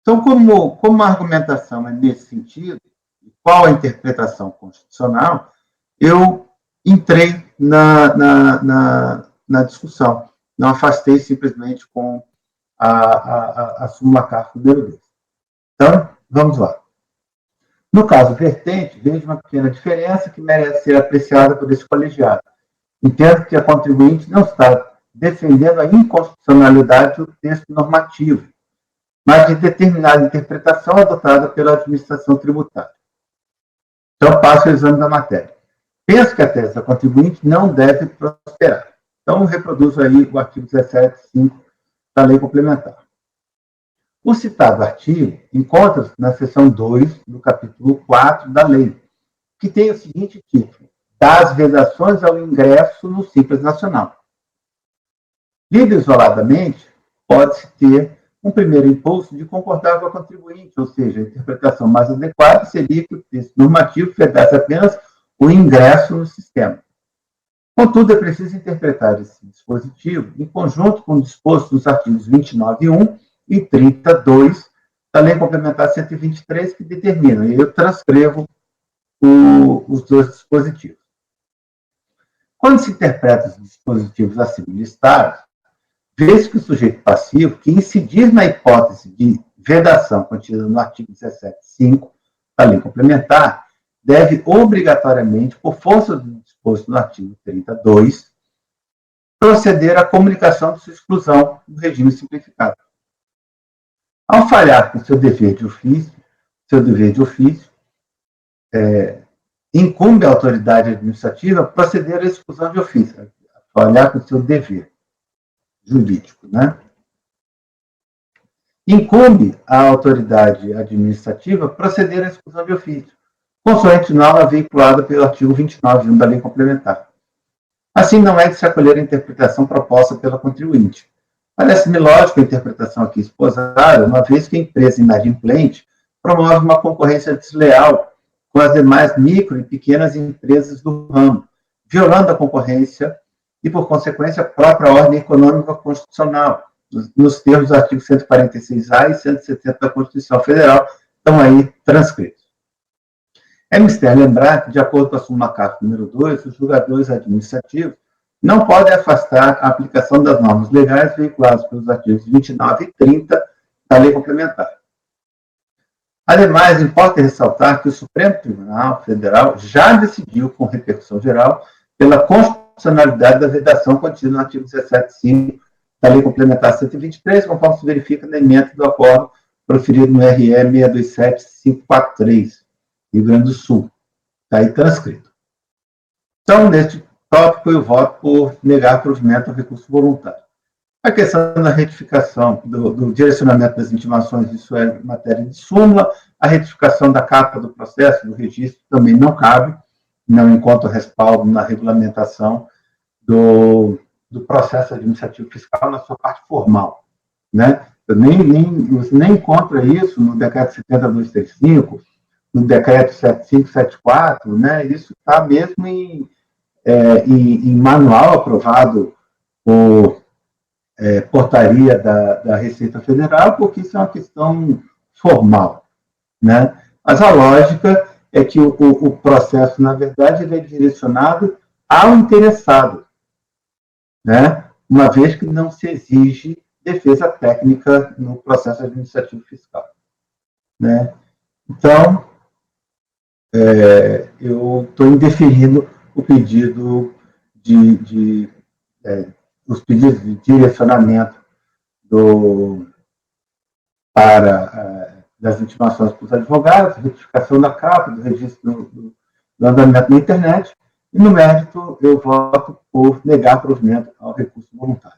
Então, como a argumentação é nesse sentido, qual a interpretação constitucional, eu entrei na discussão. Não afastei simplesmente com a súmula CARF número 2. Então, vamos lá. No caso vertente, vejo uma pequena diferença que merece ser apreciada por esse colegiado. Entendo que a contribuinte não está defendendo a inconstitucionalidade do texto normativo, mas de determinada interpretação adotada pela administração tributária. Então, passo ao exame da matéria. Penso que a tese da contribuinte não deve prosperar. Então, reproduzo aí o artigo 17.5 da Lei Complementar. O citado artigo encontra-se na seção 2 do capítulo 4 da lei, que tem o seguinte título: das vedações ao ingresso no Simples Nacional. Lido isoladamente, pode-se ter um primeiro impulso de concordar com a contribuinte, ou seja, a interpretação mais adequada seria que o texto normativo vedasse apenas o ingresso no sistema. Contudo, é preciso interpretar esse dispositivo em conjunto com o disposto nos artigos 29.1 e 32 da Lei Complementar 123, que determina, e eu transcrevo os dois dispositivos. Quando se interpreta os dispositivos acima listados, vê-se que o sujeito passivo, que incidir na hipótese de vedação contida no artigo 17.5 da Lei Complementar, deve obrigatoriamente, por força do disposto no artigo 32, proceder à comunicação de sua exclusão do regime simplificado. Ao falhar com seu dever de ofício, incumbe à autoridade administrativa proceder à exclusão de ofício, falhar com seu dever jurídico, né? Incumbe à autoridade administrativa proceder à exclusão de ofício, consoante norma veiculada pelo artigo 29.1 da Lei Complementar. Assim, não é de se acolher a interpretação proposta pela contribuinte. Parece-me lógica a interpretação aqui esposada, uma vez que a empresa inadimplente promove uma concorrência desleal com as demais micro e pequenas empresas do ramo, violando a concorrência e, por consequência, a própria ordem econômica constitucional, nos termos dos artigos 146-A e 170 da Constituição Federal, estão aí transcritos. É mister lembrar que, de acordo com a súmula CARF número 2, os julgadores administrativos não podem afastar a aplicação das normas legais veiculadas pelos artigos 29 e 30 da Lei Complementar. Ademais, importa ressaltar que o Supremo Tribunal Federal já decidiu, com repercussão geral, pela constitucionalidade da vedação contida no artigo 17.5 da Lei Complementar 123, conforme se verifica na emenda do acordo proferido no RE 627543, Rio Grande do Sul. Está aí transcrito. Então, neste tópico, eu voto por negar provimento ao recurso voluntário. A questão da retificação, do direcionamento das intimações, isso é matéria de súmula. A retificação da capa do processo, do registro, também não cabe, não encontra respaldo na regulamentação do processo administrativo fiscal na sua parte formal, né? Você nem encontra isso no decreto 70.235, no decreto 7574, né? Isso está mesmo em manual aprovado por portaria da Receita Federal, porque isso é uma questão formal, né? Mas a lógica é que o processo, na verdade, ele é direcionado ao interessado, né? Uma vez que não se exige defesa técnica no processo administrativo fiscal, né? Então, eu estou indeferindo o pedido os pedidos de direcionamento das intimações para os advogados, retificação da capa, do registro do andamento na internet, e, no mérito, eu voto por negar provimento ao recurso voluntário.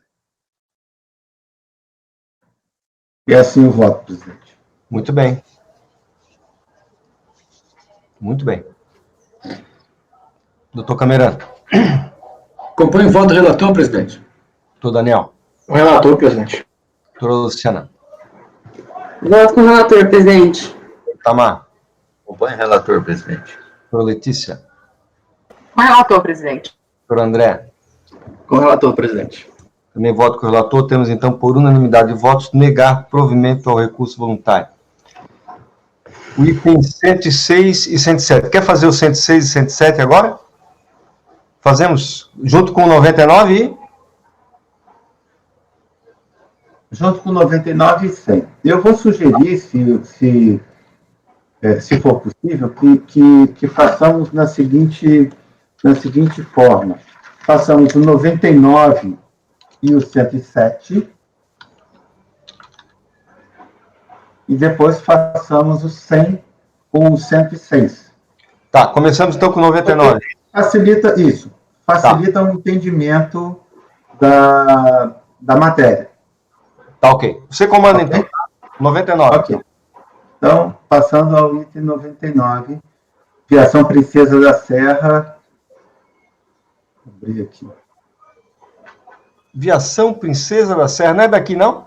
E assim o voto, presidente. Muito bem. Muito bem. Doutor Camerano. Acompanho o voto do relator, presidente. Doutor Daniel. O relator, presidente. Doutora Luciana. Voto com o relator, presidente. Tamar. Acompanhe o relator, presidente. Doutora Letícia. Com o relator, presidente. Doutor André. Com o relator, presidente. Também voto com o relator. Temos, então, por unanimidade de votos, negar provimento ao recurso voluntário. O item 106 e 107. Quer fazer o 106 e 107 agora? Fazemos junto com o 99 e... Junto com 99 e 100. Eu vou sugerir, se for possível, que façamos na seguinte forma. Façamos o 99 e o 107, e depois façamos o 100 com o 106. Tá, começamos então com o 99. Facilita isso. Facilita o entendimento da matéria. Tá, ok. Você comanda, Ok? então. 99. Ok. Então, passando ao item 99, Viação Princesa da Serra. Vou abrir aqui. Viação Princesa da Serra. Não é daqui, não?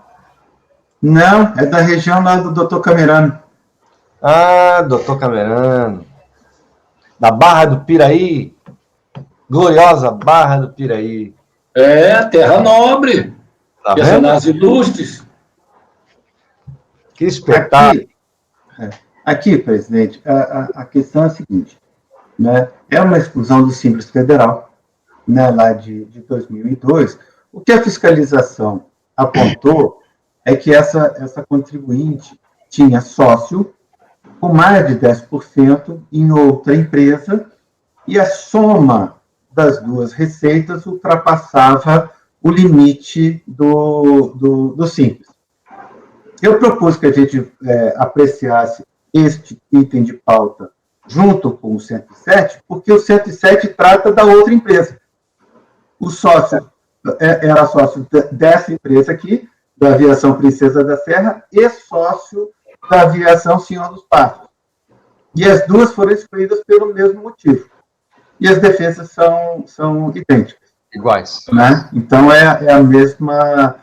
Não, é da região lá do Dr. Camerano. Ah, doutor Camerano. Da Barra do Piraí. Gloriosa Barra do Piraí. Terra nobre. Tá vendo? Personagens ilustres. Que espetáculo. Aqui, presidente, a questão é a seguinte, né? É uma exclusão do Simples Federal, né, lá de 2002. O que a fiscalização apontou é que essa contribuinte tinha sócio com mais de 10% em outra empresa, e a soma das duas receitas ultrapassava o limite do Simples. Eu propus que a gente apreciasse este item de pauta junto com o 107, porque o 107 trata da outra empresa. O sócio era sócio dessa empresa aqui, da Aviação Princesa da Serra, e sócio da Aviação Senhor dos Passos. E as duas foram excluídas pelo mesmo motivo. E as defesas são idênticas. Iguais. Né? Então, é a mesma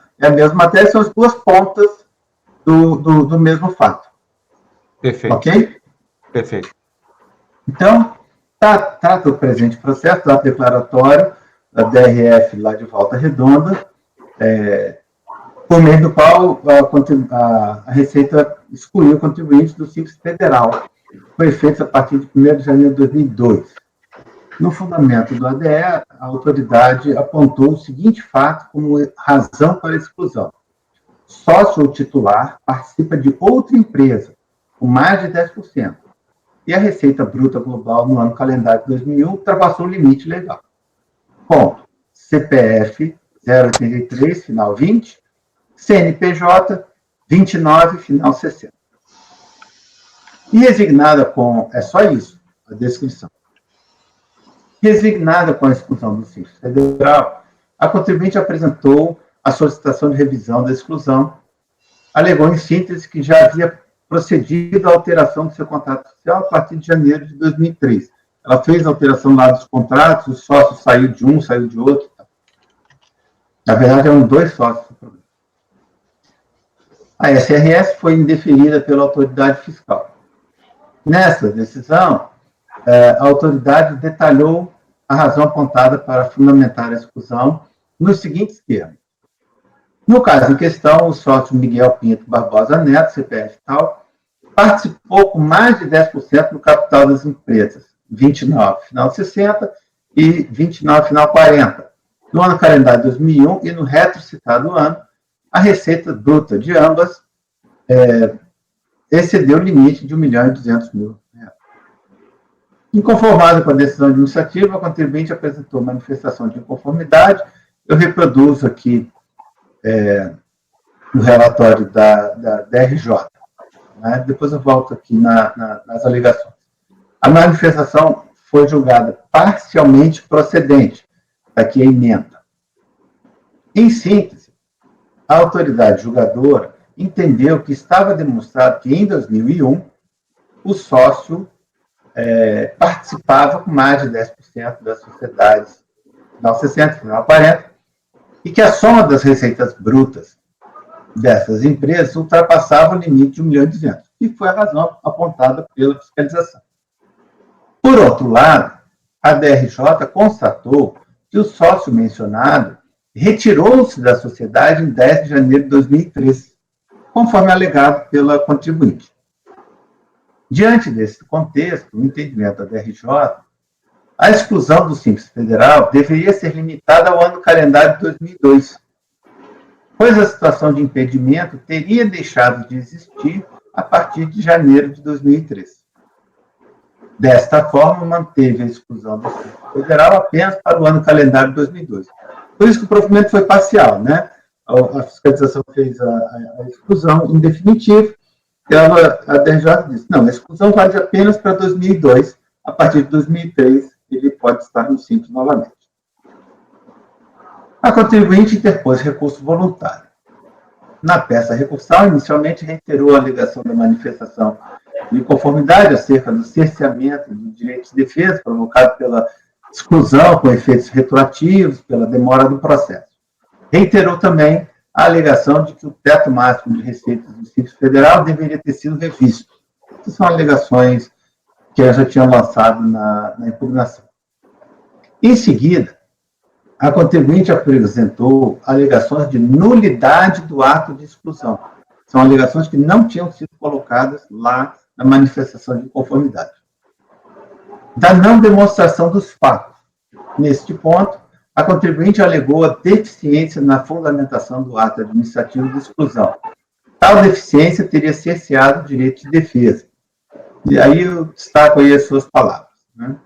matéria, são as duas pontas do mesmo fato. Perfeito. Ok? Perfeito. Então, trata o presente processo, da declaratório da DRF lá de Volta Redonda, por meio do qual a Receita excluiu o contribuinte do Simples Federal. Foi feito a partir de 1º de janeiro de 2002. No fundamento do ADE, a autoridade apontou o seguinte fato como razão para a exclusão. Sócio ou titular participa de outra empresa com mais de 10%, e a Receita Bruta Global no ano calendário de 2001 ultrapassou o limite legal. Ponto. CPF 083, final 20, CNPJ 29, final 60. E resignada com... É só isso, a descrição. Resignada com a exclusão do Simples Federal, a contribuinte apresentou a solicitação de revisão da exclusão, alegou em síntese que já havia procedido à alteração do seu contrato social a partir de janeiro de 2003. Ela fez a alteração lá dos contratos, o sócio saiu de um, saiu de outro. Na verdade, eram 2 sócios. A SRS foi indeferida pela autoridade fiscal. Nessa decisão, a autoridade detalhou a razão apontada para fundamentar a exclusão nos seguintes termos. No caso em questão, o sócio Miguel Pinto Barbosa Neto, CPF tal, participou com mais de 10% do capital das empresas, 29 final 60 e 29 final 40. No ano calendário 2001 e no retrocitado ano, a receita bruta de ambas excedeu o limite de R$1.200.000. Inconformado com a decisão administrativa, o contribuinte apresentou manifestação de inconformidade. Eu reproduzo aqui no relatório da DRJ. Né? Depois eu volto aqui nas alegações. A manifestação foi julgada parcialmente procedente. Aqui a emenda. Em síntese, a autoridade julgadora entendeu que estava demonstrado que, em 2001, o sócio participava com mais de 10% das sociedades, final 60, final 40, e que a soma das receitas brutas dessas empresas ultrapassava o limite de R$1.200.000, que foi a razão apontada pela fiscalização. Por outro lado, a DRJ constatou que o sócio mencionado retirou-se da sociedade em 10 de janeiro de 2013, conforme alegado pela contribuinte. Diante desse contexto, o entendimento da DRJ, a exclusão do Simples Federal deveria ser limitada ao ano calendário de 2002, pois a situação de impedimento teria deixado de existir a partir de janeiro de 2003. Desta forma, manteve a exclusão do Simples Federal apenas para o ano calendário de 2002. Por isso que o provimento foi parcial, né? A fiscalização fez a exclusão em definitivo, a DRJ disse, não, a exclusão vale apenas para 2002, a partir de 2003 ele pode estar no Simples novamente. A contribuinte interpôs recurso voluntário. Na peça recursal, inicialmente reiterou a alegação da manifestação de inconformidade acerca do cerceamento do direito de defesa provocado pela exclusão com efeitos retroativos, pela demora do processo. Reiterou também a alegação de que o teto máximo de receitas do Simples Federal deveria ter sido revisto. Essas são alegações que eu já tinha lançado na impugnação. Em seguida, a contribuinte apresentou alegações de nulidade do ato de exclusão. São alegações que não tinham sido colocadas lá na manifestação de inconformidade. Da não demonstração dos fatos. Neste ponto, a contribuinte alegou a deficiência na fundamentação do ato administrativo de exclusão. Tal deficiência teria cerceado o direito de defesa. E aí eu destaco aí as suas palavras. Né?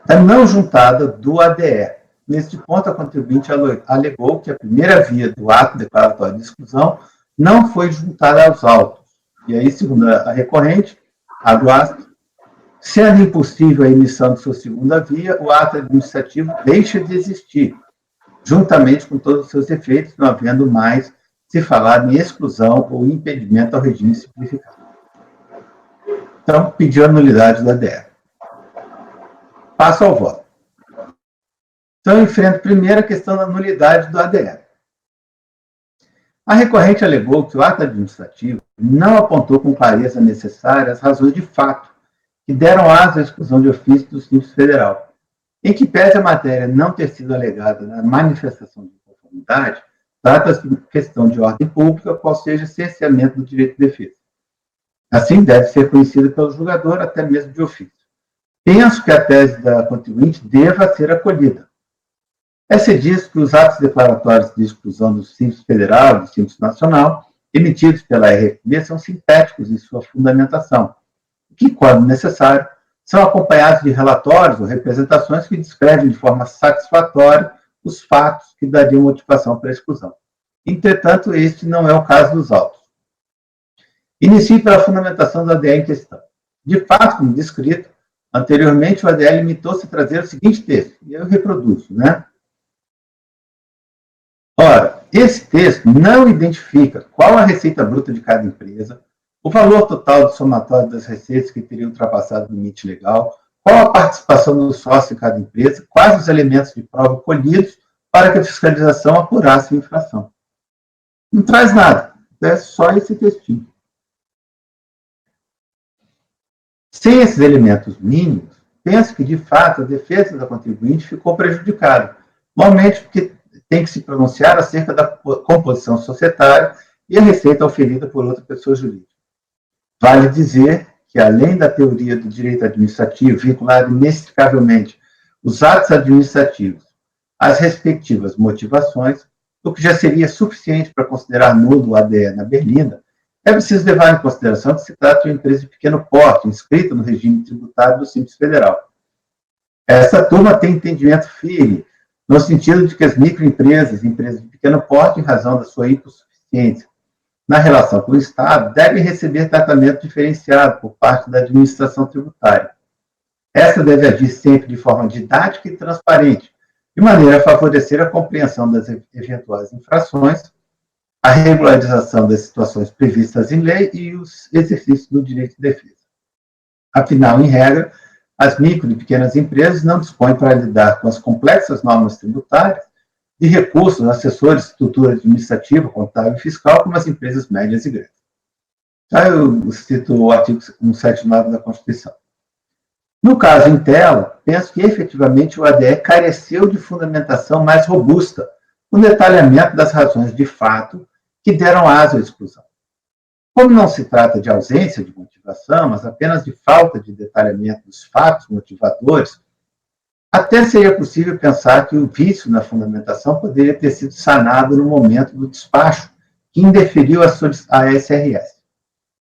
A não juntada do ADE. Neste ponto, a contribuinte alegou que a primeira via do ato declaratório de exclusão não foi juntada aos autos. E aí, segundo a recorrente, abre aspas, sendo impossível a emissão de sua segunda via, o ato administrativo deixa de existir, juntamente com todos os seus efeitos, não havendo mais se falar em exclusão ou impedimento ao regime simplificado. Então, pediu a nulidade da ADE. Passo ao voto. Então, eu enfrento primeiro a questão da nulidade do ADE. A recorrente alegou que o ato administrativo não apontou com clareza necessária as razões de fato que deram aso à exclusão de ofício do Simples Federal. Em que pese a matéria não ter sido alegada na manifestação de inconformidade, trata-se de questão de ordem pública, qual seja cerceamento do direito de defesa. Assim, deve ser conhecida pelo julgador, até mesmo de ofício. Penso que a tese da contribuinte deva ser acolhida. É-se diz que os atos declaratórios de exclusão do Simples Federal e do Simples Nacional, emitidos pela RFB, são sintéticos em sua fundamentação, que, quando necessário, são acompanhados de relatórios ou representações que descrevem de forma satisfatória os fatos que dariam motivação para a exclusão. Entretanto, este não é o caso dos autos. Inicie pela fundamentação da ADE em questão. De fato, como descrito, anteriormente o ADE limitou-se a trazer o seguinte texto, e eu reproduzo, né? Ora, esse texto não identifica qual a receita bruta de cada empresa, o valor total do somatório das receitas que teria ultrapassado o limite legal, qual a participação do sócio em cada empresa, quais os elementos de prova colhidos para que a fiscalização apurasse a infração. Não traz nada, é só esse textinho. Sem esses elementos mínimos, penso que, de fato, a defesa da contribuinte ficou prejudicada, normalmente porque tem que se pronunciar acerca da composição societária e a receita oferida por outra pessoa jurídica. Vale dizer que, além da teoria do direito administrativo vinculado inextricavelmente os atos administrativos às respectivas motivações, o que já seria suficiente para considerar nulo o ADE na Berlinda, é preciso levar em consideração que se trata de uma empresa de pequeno porte, inscrita no regime tributário do Simples Federal. Essa turma tem entendimento firme, no sentido de que as microempresas, empresas de pequeno porte, em razão da sua hipossuficiência na relação com o Estado, devem receber tratamento diferenciado por parte da administração tributária. Essa deve agir sempre de forma didática e transparente, de maneira a favorecer a compreensão das eventuais infrações, a regularização das situações previstas em lei e os exercícios do direito de defesa. Afinal, em regra, as micro e pequenas empresas não dispõem para lidar com as complexas normas tributárias de recursos, assessores, estrutura administrativa, contábil e fiscal, como as empresas médias e grandes. Eu cito o artigo 179 da Constituição. No caso em tela, penso que efetivamente o ADE careceu de fundamentação mais robusta no detalhamento das razões de fato que deram aso à exclusão. Como não se trata de ausência de motivação, mas apenas de falta de detalhamento dos fatos motivadores, até seria possível pensar que o vício na fundamentação poderia ter sido sanado no momento do despacho que indeferiu a SRS.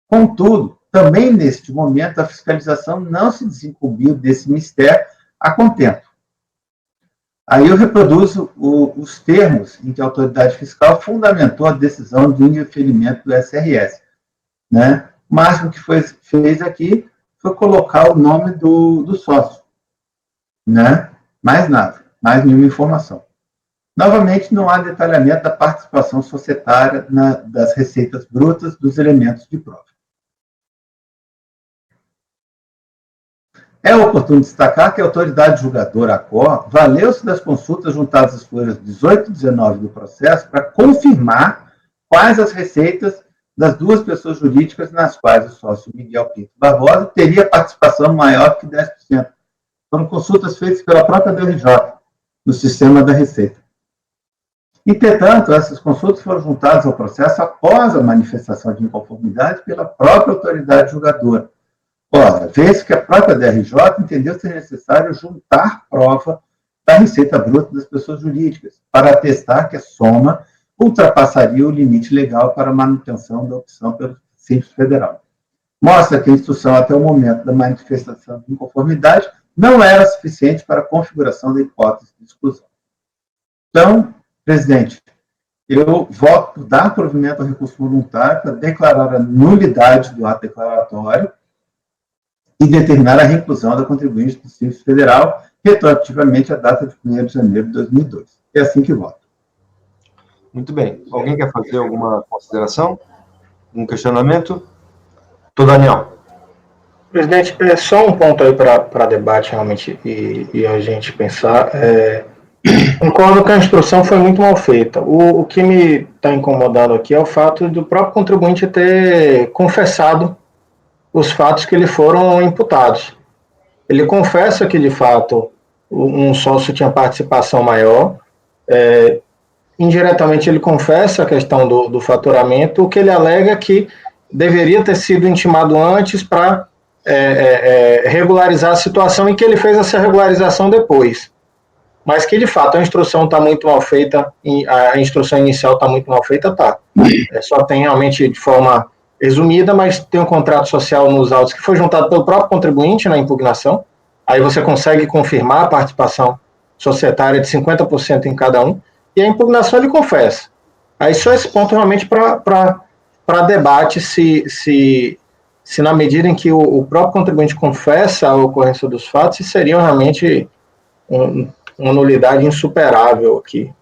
Contudo, também neste momento, a fiscalização não se desincumbiu desse mistério a contento. Aí eu reproduzo os termos em que a autoridade fiscal fundamentou a decisão de indeferimento do SRS. Né? O máximo que fez aqui foi colocar o nome do sócio. Né? Mais nada, mais nenhuma informação. Novamente, não há detalhamento da participação societária das receitas brutas dos elementos de prova. É oportuno destacar que a autoridade julgadora, a COR, valeu-se das consultas juntadas às folhas 18 e 19 do processo para confirmar quais as receitas das duas pessoas jurídicas nas quais o sócio Miguel Pinto Barbosa teria participação maior que 10%. Foram consultas feitas pela própria DRJ, no sistema da Receita. Entretanto, essas consultas foram juntadas ao processo após a manifestação de inconformidade pela própria autoridade julgadora. Ora, vê-se que a própria DRJ entendeu ser necessário juntar prova da receita bruta das pessoas jurídicas, para atestar que a soma ultrapassaria o limite legal para a manutenção da opção pelo Simples Federal. Mostra que a instrução até o momento da manifestação de inconformidade não era suficiente para a configuração da hipótese de exclusão. Então, presidente, eu voto por dar provimento ao recurso voluntário para declarar a nulidade do ato declaratório e determinar a reinclusão da contribuinte do Simples Federal retroativamente à data de 1º de janeiro de 2002. É assim que voto. Muito bem. Alguém quer fazer alguma consideração? Um questionamento? Doutor Daniel. Presidente, só um ponto aí para debate realmente e a gente pensar. Concordo que a instrução foi muito mal feita. O que me está incomodando aqui é o fato do próprio contribuinte ter confessado os fatos que lhe foram imputados. Ele confessa que, de fato, um sócio tinha participação maior, indiretamente ele confessa a questão do faturamento, o que ele alega que deveria ter sido intimado antes para regularizar a situação e que ele fez essa regularização depois. Mas que, de fato, a instrução está muito mal feita, a instrução inicial está muito mal feita, tá. Só tem realmente de forma resumida, mas tem um contrato social nos autos que foi juntado pelo próprio contribuinte na impugnação, aí você consegue confirmar a participação societária de 50% em cada um, e a impugnação ele confessa. Aí só esse ponto realmente para debate se na medida em que o próprio contribuinte confessa a ocorrência dos fatos, isso seria realmente uma nulidade insuperável aqui.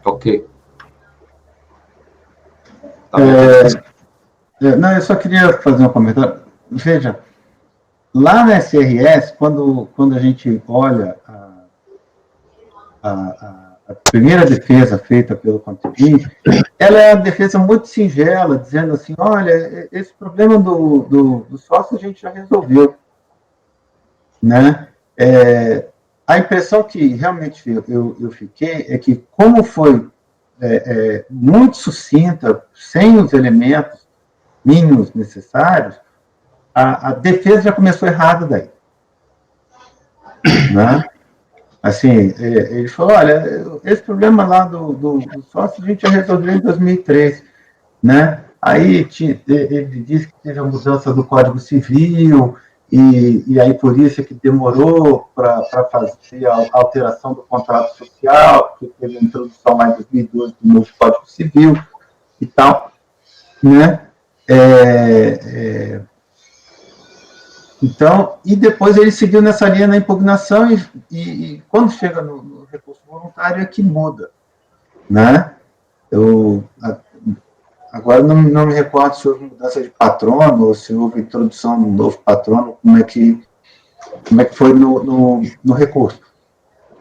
Ok. Não, eu só queria fazer um comentário. Veja, lá na SRS, quando a gente olha a primeira defesa feita pelo contribuinte, ela é uma defesa muito singela, dizendo assim, olha, esse problema do sócio a gente já resolveu, né? A impressão que realmente eu fiquei é que, como foi muito sucinta, sem os elementos mínimos necessários, a defesa já começou errada daí, né? Assim, ele falou, olha, esse problema lá do sócio a gente já resolveu em 2003, né? Aí ele disse que teve a mudança do Código Civil, e aí por isso é que demorou para fazer a alteração do contrato social, porque teve a introdução lá em 2012 do novo Código Civil e tal, né? Então, e depois ele seguiu nessa linha na impugnação e quando chega no recurso voluntário é que muda, né? Agora não me recordo se houve mudança de patrono ou se houve introdução de um novo patrono, como é que foi no recurso.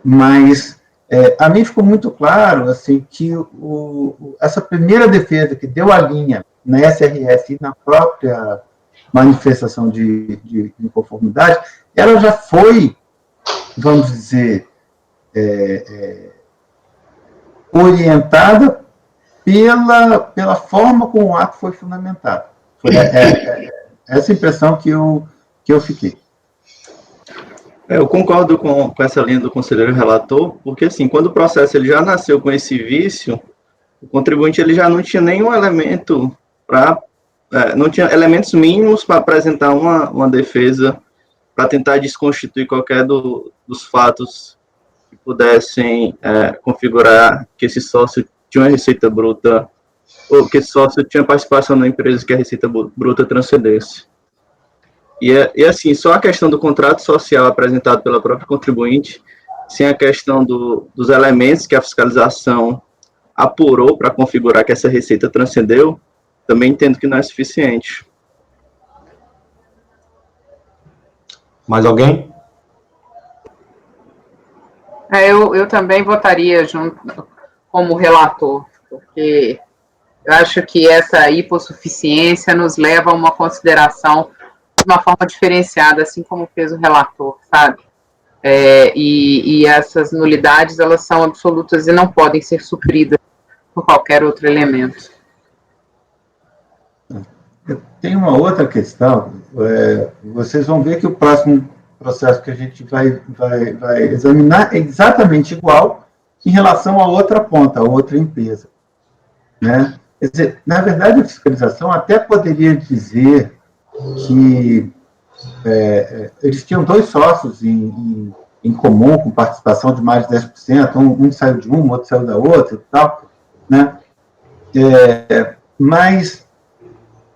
Mas a mim ficou muito claro assim, que essa primeira defesa que deu a linha na SRS e na própria manifestação de inconformidade, ela já foi, vamos dizer, orientada pela forma como o ato foi fundamentado. Foi essa impressão que eu fiquei. Eu concordo com essa linha do conselheiro relator, porque, assim, quando o processo ele já nasceu com esse vício, o contribuinte ele já não tinha nenhum elemento não tinha elementos mínimos para apresentar uma defesa para tentar desconstituir qualquer dos fatos que pudessem configurar que esse sócio tinha uma receita bruta, ou que esse sócio tinha participação na empresa que a receita bruta transcendesse. E assim, só a questão do contrato social apresentado pela própria contribuinte, sem a questão dos elementos que a fiscalização apurou para configurar que essa receita transcendeu, também entendo que não é suficiente. Mais alguém? Eu também votaria junto como relator, porque eu acho que essa hipossuficiência nos leva a uma consideração de uma forma diferenciada, assim como fez o relator, sabe? E essas nulidades, elas são absolutas e não podem ser supridas por qualquer outro elemento. Tem uma outra questão, vocês vão ver que o próximo processo que a gente vai examinar é exatamente igual em relação à outra ponta, a outra empresa, né? Quer dizer, na verdade, a fiscalização até poderia dizer que eles tinham dois sócios em comum, com participação de mais de 10%, um saiu de um, outro saiu da outra e tal, né? Mas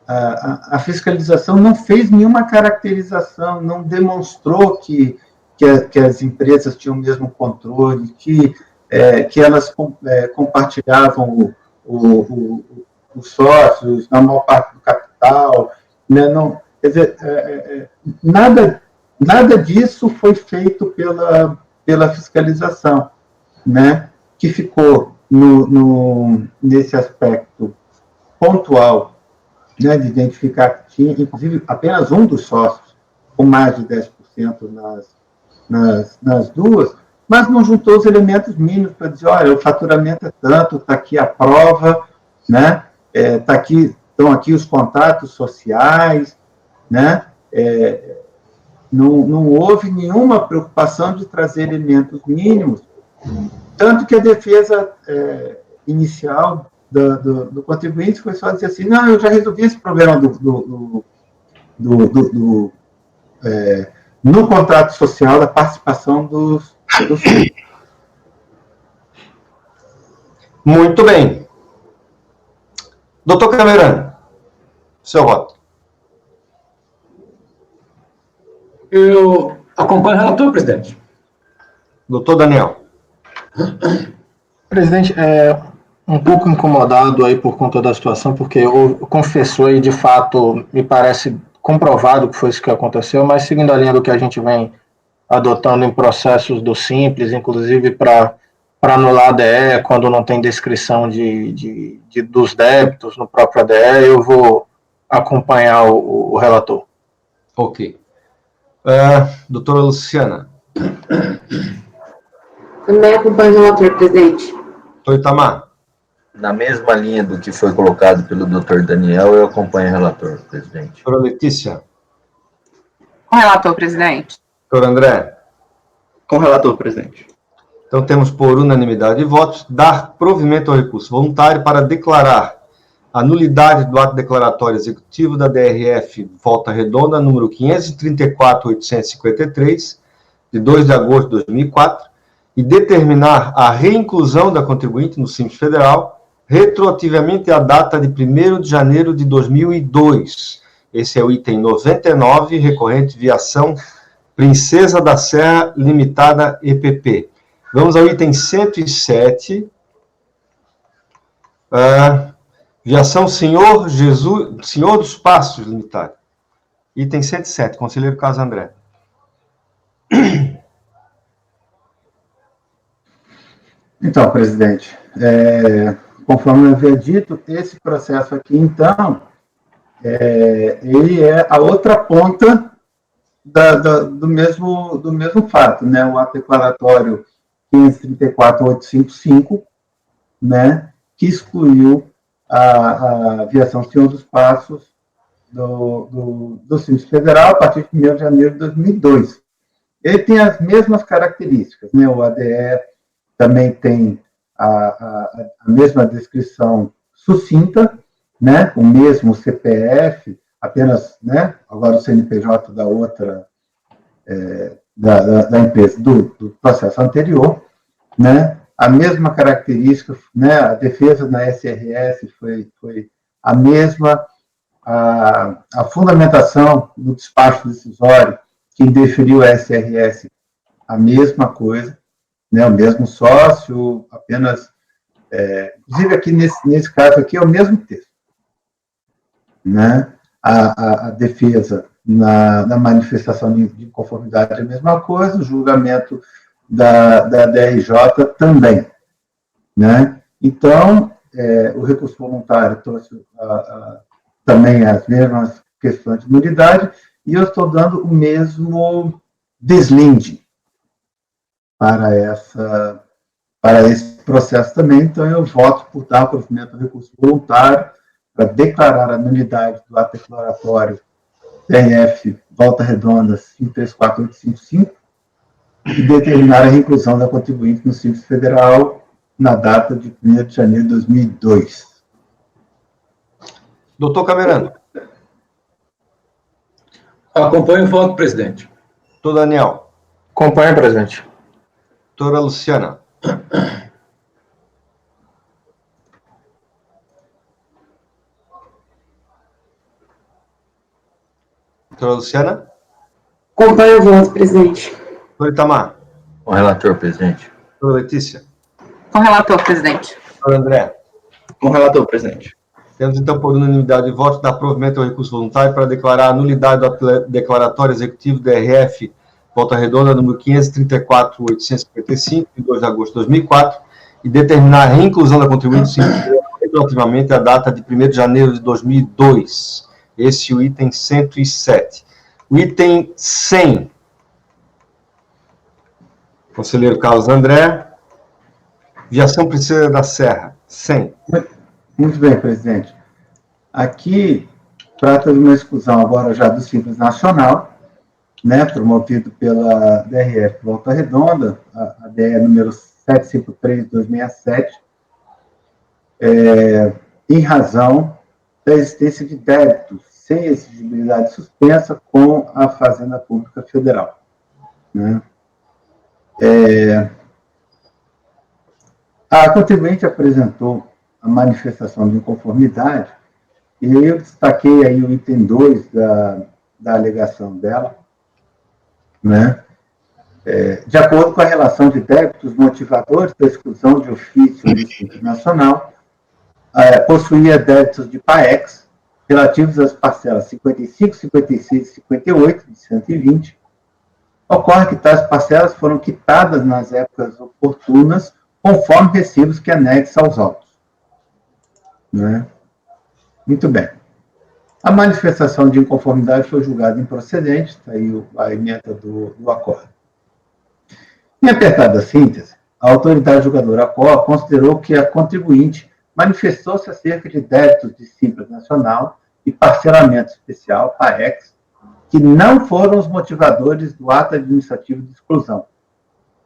a fiscalização não fez nenhuma caracterização, não demonstrou que as empresas tinham o mesmo controle, que elas compartilhavam os sócios, na maior parte do capital, né? Não, quer dizer, nada disso foi feito pela fiscalização, né? Que ficou nesse aspecto pontual, né, de identificar que tinha, inclusive, apenas um dos sócios com mais de 10% nas duas, mas não juntou os elementos mínimos para dizer, olha, o faturamento é tanto, está aqui a prova, né, estão aqui os contratos sociais, né, não houve nenhuma preocupação de trazer elementos mínimos, tanto que a defesa inicial do contribuinte foi só dizer assim, não, eu já resolvi esse problema no contrato social da participação dos Muito bem. Doutor Camerano, seu voto. Eu acompanho o relator, presidente. Doutor Daniel. Presidente, um pouco incomodado aí por conta da situação, porque eu confessou aí, de fato, me parece comprovado que foi isso que aconteceu, mas seguindo a linha do que a gente vem adotando em processos do Simples, inclusive para para anular a ADE, quando não tem descrição dos débitos no próprio ADE, eu vou acompanhar o relator. Ok. Doutora Luciana. Também acompanho o relator, presidente. Doutor Itamar. Na mesma linha do que foi colocado pelo doutor Daniel, eu acompanho o relator, presidente. Doutora Letícia. Com o relator, presidente. Doutor André. Com o relator, presidente. Então, temos por unanimidade de votos, dar provimento ao recurso voluntário para declarar a nulidade do ato declaratório executivo da DRF Volta Redonda, número 534.853, de 2 de agosto de 2004, e determinar a reinclusão da contribuinte no Simples Federal, retroativamente à data de 1º de janeiro de 2002. Esse é o item 99, recorrente viação Princesa da Serra Limitada EPP. Vamos ao item 107. Viação Senhor dos Passos Limitada. Item 107, conselheiro Carlos André. Então, presidente, conforme eu havia dito, esse processo aqui, então, ele é a outra ponta do mesmo fato, né? O ato declaratório 534.855, né? Que excluiu a viação Senhor dos Passos do Simples Federal a partir de 1º de janeiro de 2002. Ele tem as mesmas características, né? O ADE também tem a mesma descrição sucinta, né? O mesmo CPF, apenas, né? Agora o CNPJ da outra, da empresa, do processo anterior, né? A mesma característica, né? A defesa na SRS foi a mesma, a fundamentação do despacho decisório que indeferiu a SRS, a mesma coisa, né? O mesmo sócio, apenas, inclusive aqui nesse caso aqui é o mesmo texto, né? A defesa na manifestação de conformidade é a mesma coisa, o julgamento da DRJ também, né? Então, o recurso voluntário trouxe também as mesmas questões de nulidade, e eu estou dando o mesmo deslinde para esse processo também. Então, eu voto por dar provimento ao recurso voluntário para declarar a nulidade do ato declaratório DRF Volta Redonda 534.855 e determinar a reinclusão da contribuinte no Simples Federal na data de 1º de janeiro de 2002. Doutor Camerano. Acompanho o voto, presidente. Doutor Daniel. Acompanho, presidente. Doutora Luciana. Doutora Luciana. Acompanho o voto, presidente. Doutor Itamar. Com o relator, presidente. Doutora Letícia. Com o relator, presidente. Doutor André. Com o relator, presidente. Temos, então, por unanimidade de votos, dar provimento ao recurso voluntário para declarar a nulidade do ato declaratório executivo do DRF Volta Redonda, número 534.855, de 2 de agosto de 2004, e determinar a reinclusão da contribuinte retroativamente à data de 1º de janeiro de 2002. Esse é o item 107. O item 100. Conselheiro Carlos André. Viação Princesa da Serra. 100. Muito bem, presidente. Aqui, trata de uma exclusão agora já do Simples Nacional, né, promovido pela DRF Volta Redonda, a DE número 753/2007, em razão da existência de débitos sem exigibilidade suspensa com a Fazenda Pública Federal, né? A contribuinte apresentou a manifestação de inconformidade, e eu destaquei aí o item 2 da alegação dela, né? De acordo com a relação de débitos motivadores da exclusão de ofício do Simples Nacional, possuía débitos de PAEX relativos às parcelas 55, 56 e 58 de 120. Ocorre que tais parcelas foram quitadas nas épocas oportunas conforme recibos que anexa aos autos. Né? Muito bem. A manifestação de inconformidade foi julgada improcedente, está aí a emenda do acordo. Em apertada síntese, a autoridade julgadora ACOA considerou que a contribuinte manifestou-se acerca de débitos de Simples Nacional e parcelamento especial, PAEX, que não foram os motivadores do ato administrativo de exclusão.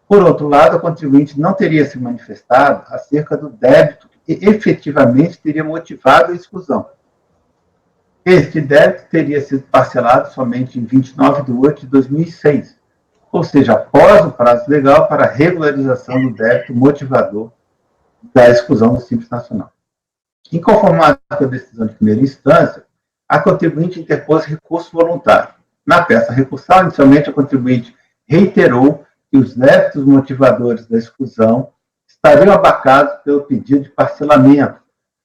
Por outro lado, a contribuinte não teria se manifestado acerca do débito que efetivamente teria motivado a exclusão. Este débito teria sido parcelado somente em 29 de 8 de 2006, ou seja, após o prazo legal para a regularização do débito motivador da exclusão do Simples Nacional. Inconformado com a decisão de primeira instância, a contribuinte interpôs recurso voluntário. Na peça recursal, inicialmente, a contribuinte reiterou que os débitos motivadores da exclusão estariam abacados pelo pedido de parcelamento,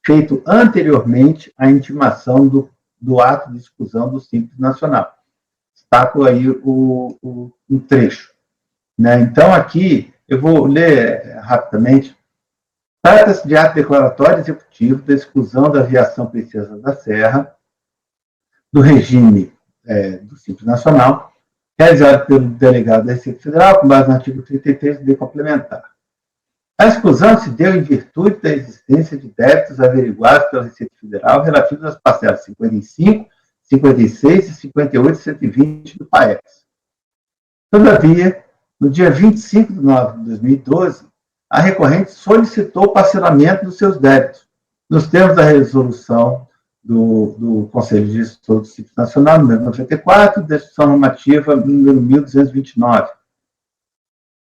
feito anteriormente à intimação do ato de exclusão do Simples Nacional. Destaco aí um trecho. Né? Então, aqui, eu vou ler rapidamente. Trata-se de ato declaratório executivo da exclusão da aviação Princesa da Serra do regime do Simples Nacional, realizado pelo delegado da Receita Federal, com base no artigo 33 do Lei Complementar. A exclusão se deu em virtude da existência de débitos averiguados pela Receita Federal relativos às parcelas 55, 56 e 58 e 120 do PAEX. Todavia, no dia 25 de nove de 2012, a recorrente solicitou o parcelamento dos seus débitos, nos termos da resolução do Conselho de Gestor do Simples Nacional, número 94, decisão normativa número 1229.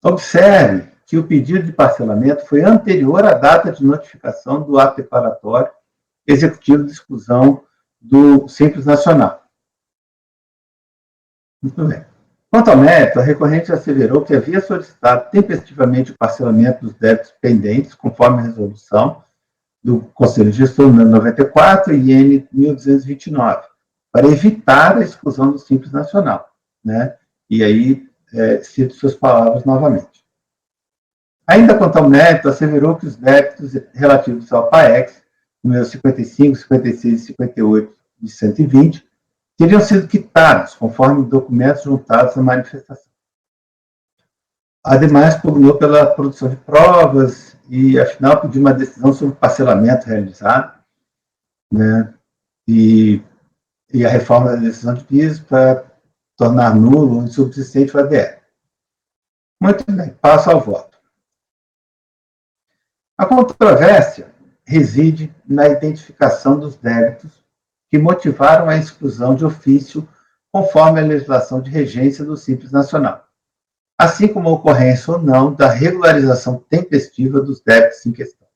Observe que o pedido de parcelamento foi anterior à data de notificação do ato declaratório executivo de exclusão do Simples Nacional. Muito bem. Quanto ao mérito, a recorrente asseverou que havia solicitado tempestivamente o parcelamento dos débitos pendentes, conforme a resolução do Conselho de Gestor número 94 e IN 1229, para evitar a exclusão do Simples Nacional. Né? E aí, cito suas palavras novamente. Ainda quanto ao mérito, asseverou que os débitos relativos ao PAEX, número 55, 56 e 58 de 120, teriam sido quitados, conforme documentos juntados à manifestação. Ademais, pugnou pela produção de provas e, afinal, pediu uma decisão sobre o parcelamento realizado, né, e a reforma da decisão de piso para tornar nulo ou insubsistente o ADR. Muito bem, passo ao voto. A controvérsia reside na identificação dos débitos que motivaram a exclusão de ofício conforme a legislação de regência do Simples Nacional, assim como a ocorrência ou não da regularização tempestiva dos débitos em questão.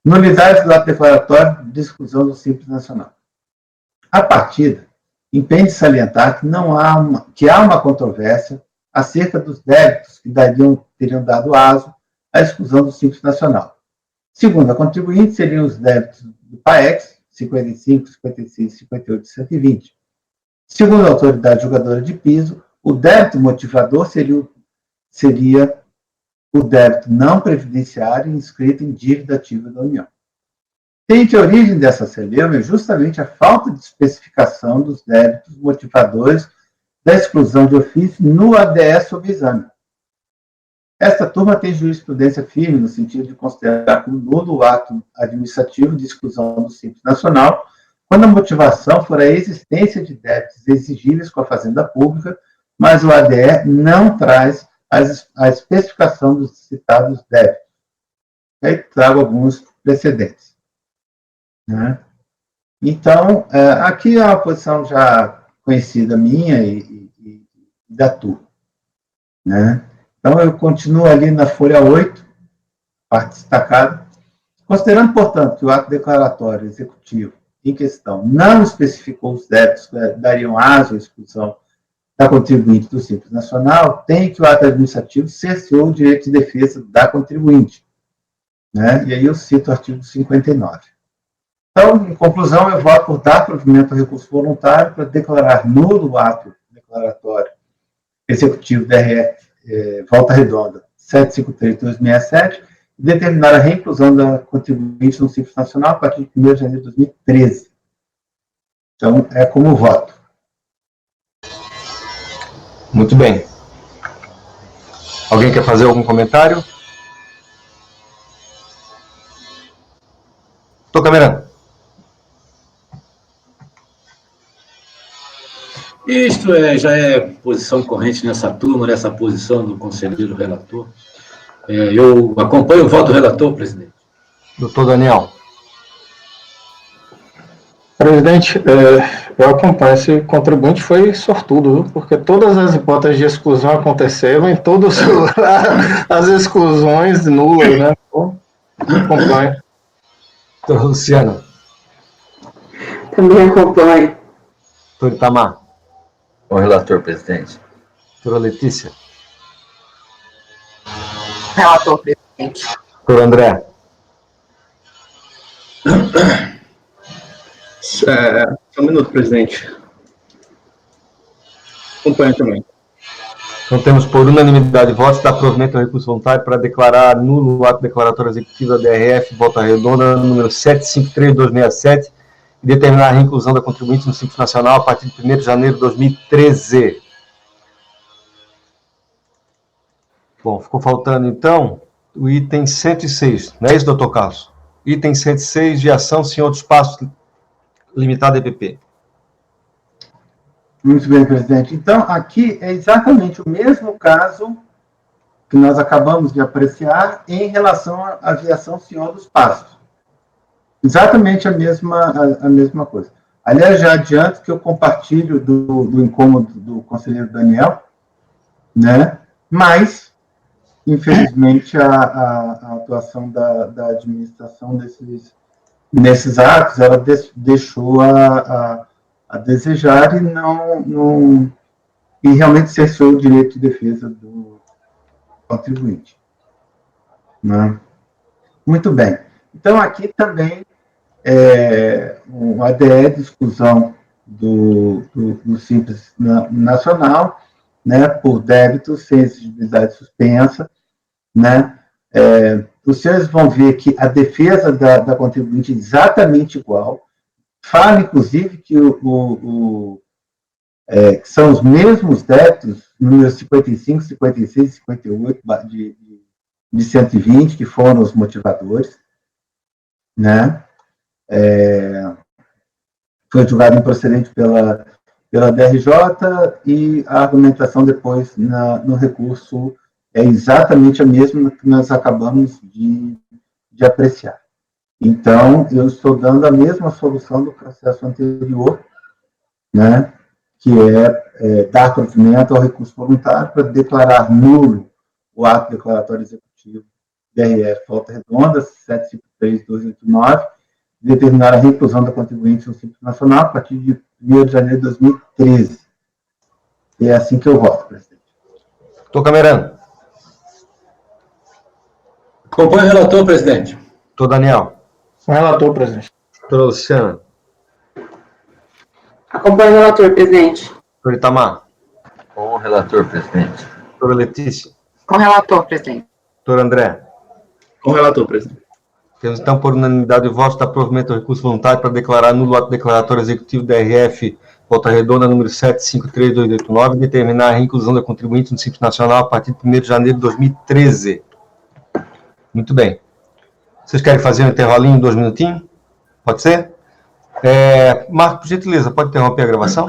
Nulidade do ato declaratório de exclusão do Simples Nacional. A partida, impede salientar que há uma controvérsia acerca dos débitos que teriam dado aso à exclusão do Simples Nacional. Segundo a contribuinte, seriam os débitos do PAEX, 55, 56, 58 e 120. Segundo a autoridade julgadora de piso, o débito motivador seria o débito não previdenciário inscrito em dívida ativa da União. Tem que a origem dessa celeuma é justamente a falta de especificação dos débitos motivadores da exclusão de ofício no ADS sob exame. Esta turma tem jurisprudência firme no sentido de considerar como nulo o ato administrativo de exclusão do Simples Nacional quando a motivação for a existência de débitos exigíveis com a Fazenda Pública, mas o ADR não traz a especificação dos citados débitos. Aí trago alguns precedentes. Né? Então, aqui é uma posição já conhecida minha e da turma. Né? Então, eu continuo ali na folha 8, parte destacada. Considerando, portanto, que o ato declaratório executivo em questão não especificou os débitos que dariam aso à exclusão da contribuinte do Simples Nacional, tem que o ato administrativo cerceou o direito de defesa da contribuinte. Né? E aí eu cito o artigo 59. Então, em conclusão, eu voto por dar provimento ao recurso voluntário para declarar nulo o ato declaratório executivo da RF Volta Redonda 753/2067, e determinar a reinclusão da contribuinte no Simples Nacional a partir de 1º de janeiro de 2013. Então, é como voto. Muito bem. Alguém quer fazer algum comentário? Tô camerando. Isto já é posição corrente nessa turma, nessa posição do conselheiro relator. Eu acompanho o voto do relator, presidente. Doutor Daniel. Presidente, eu acompanho. Esse contribuinte foi sortudo, viu? Porque todas as hipóteses de exclusão aconteceram em todas as exclusões nulas, né? Acompanho. Doutor Luciano. Também acompanho. Doutor Itamar. Com o relator, presidente. Doutora Letícia. Relator, presidente. Doutor André. Só um minuto, presidente. Acompanho também. Então, temos por unanimidade votos da provimento ao recurso voluntário para declarar nulo o ato declaratório executivo da DRF, Volta Redonda, número 753/267, e determinar a reinclusão da contribuinte no Simples Nacional a partir de 1º de janeiro de 2013. Bom, ficou faltando, então, o item 106, não é isso, doutor Carlos? Item 106, de ação, senhor do Espaço Limitado EPP. Muito bem, presidente. Então, aqui é exatamente o mesmo caso que nós acabamos de apreciar em relação à aviação Senhor dos Passos. Exatamente a mesma coisa. Aliás, já adianto que eu compartilho do incômodo do conselheiro Daniel, né? Mas, infelizmente, a atuação da administração nesses atos, ela deixou a desejar e realmente cessou o direito de defesa do contribuinte. Né? Muito bem. Então, aqui também o ADE de exclusão do Simples Nacional, né, por débito sem exigibilidade suspensa, né? Os senhores vão ver que a defesa da contribuinte é exatamente igual. Fala, inclusive, que que são os mesmos débitos, números 55, 56 e 58 de 120, que foram os motivadores, né? Foi julgado improcedente pela DRJ e a argumentação depois no recurso é exatamente a mesma que nós acabamos de apreciar. Então, eu estou dando a mesma solução do processo anterior, né, que é dar provimento ao recurso voluntário para declarar nulo o ato declaratório executivo DRF Volta Redonda, 753/289, determinar a reinclusão da contribuinte no Simples Nacional a partir de 1º de janeiro de 2013. E é assim que eu voto, presidente. Doutor Camerano. Acompanho o relator, presidente. Doutor Daniel. Com o relator, presidente. Doutora Luciana. Acompanho o relator, presidente. Doutor Itamar. Com o relator, presidente. Doutora Letícia. Com o relator, presidente. Doutor André. Com o relator, presidente. Temos, então, por unanimidade de votos, da provimento ao recurso voluntário para declarar nulo o ato declaratório executivo da RF Volta Redonda, número 753/289, e determinar a reinclusão da contribuinte no Simples Nacional a partir de 1º de janeiro de 2013. Muito bem. Vocês querem fazer um intervalinho, 2 minutinhos? Pode ser? Marco, por gentileza, pode interromper a gravação?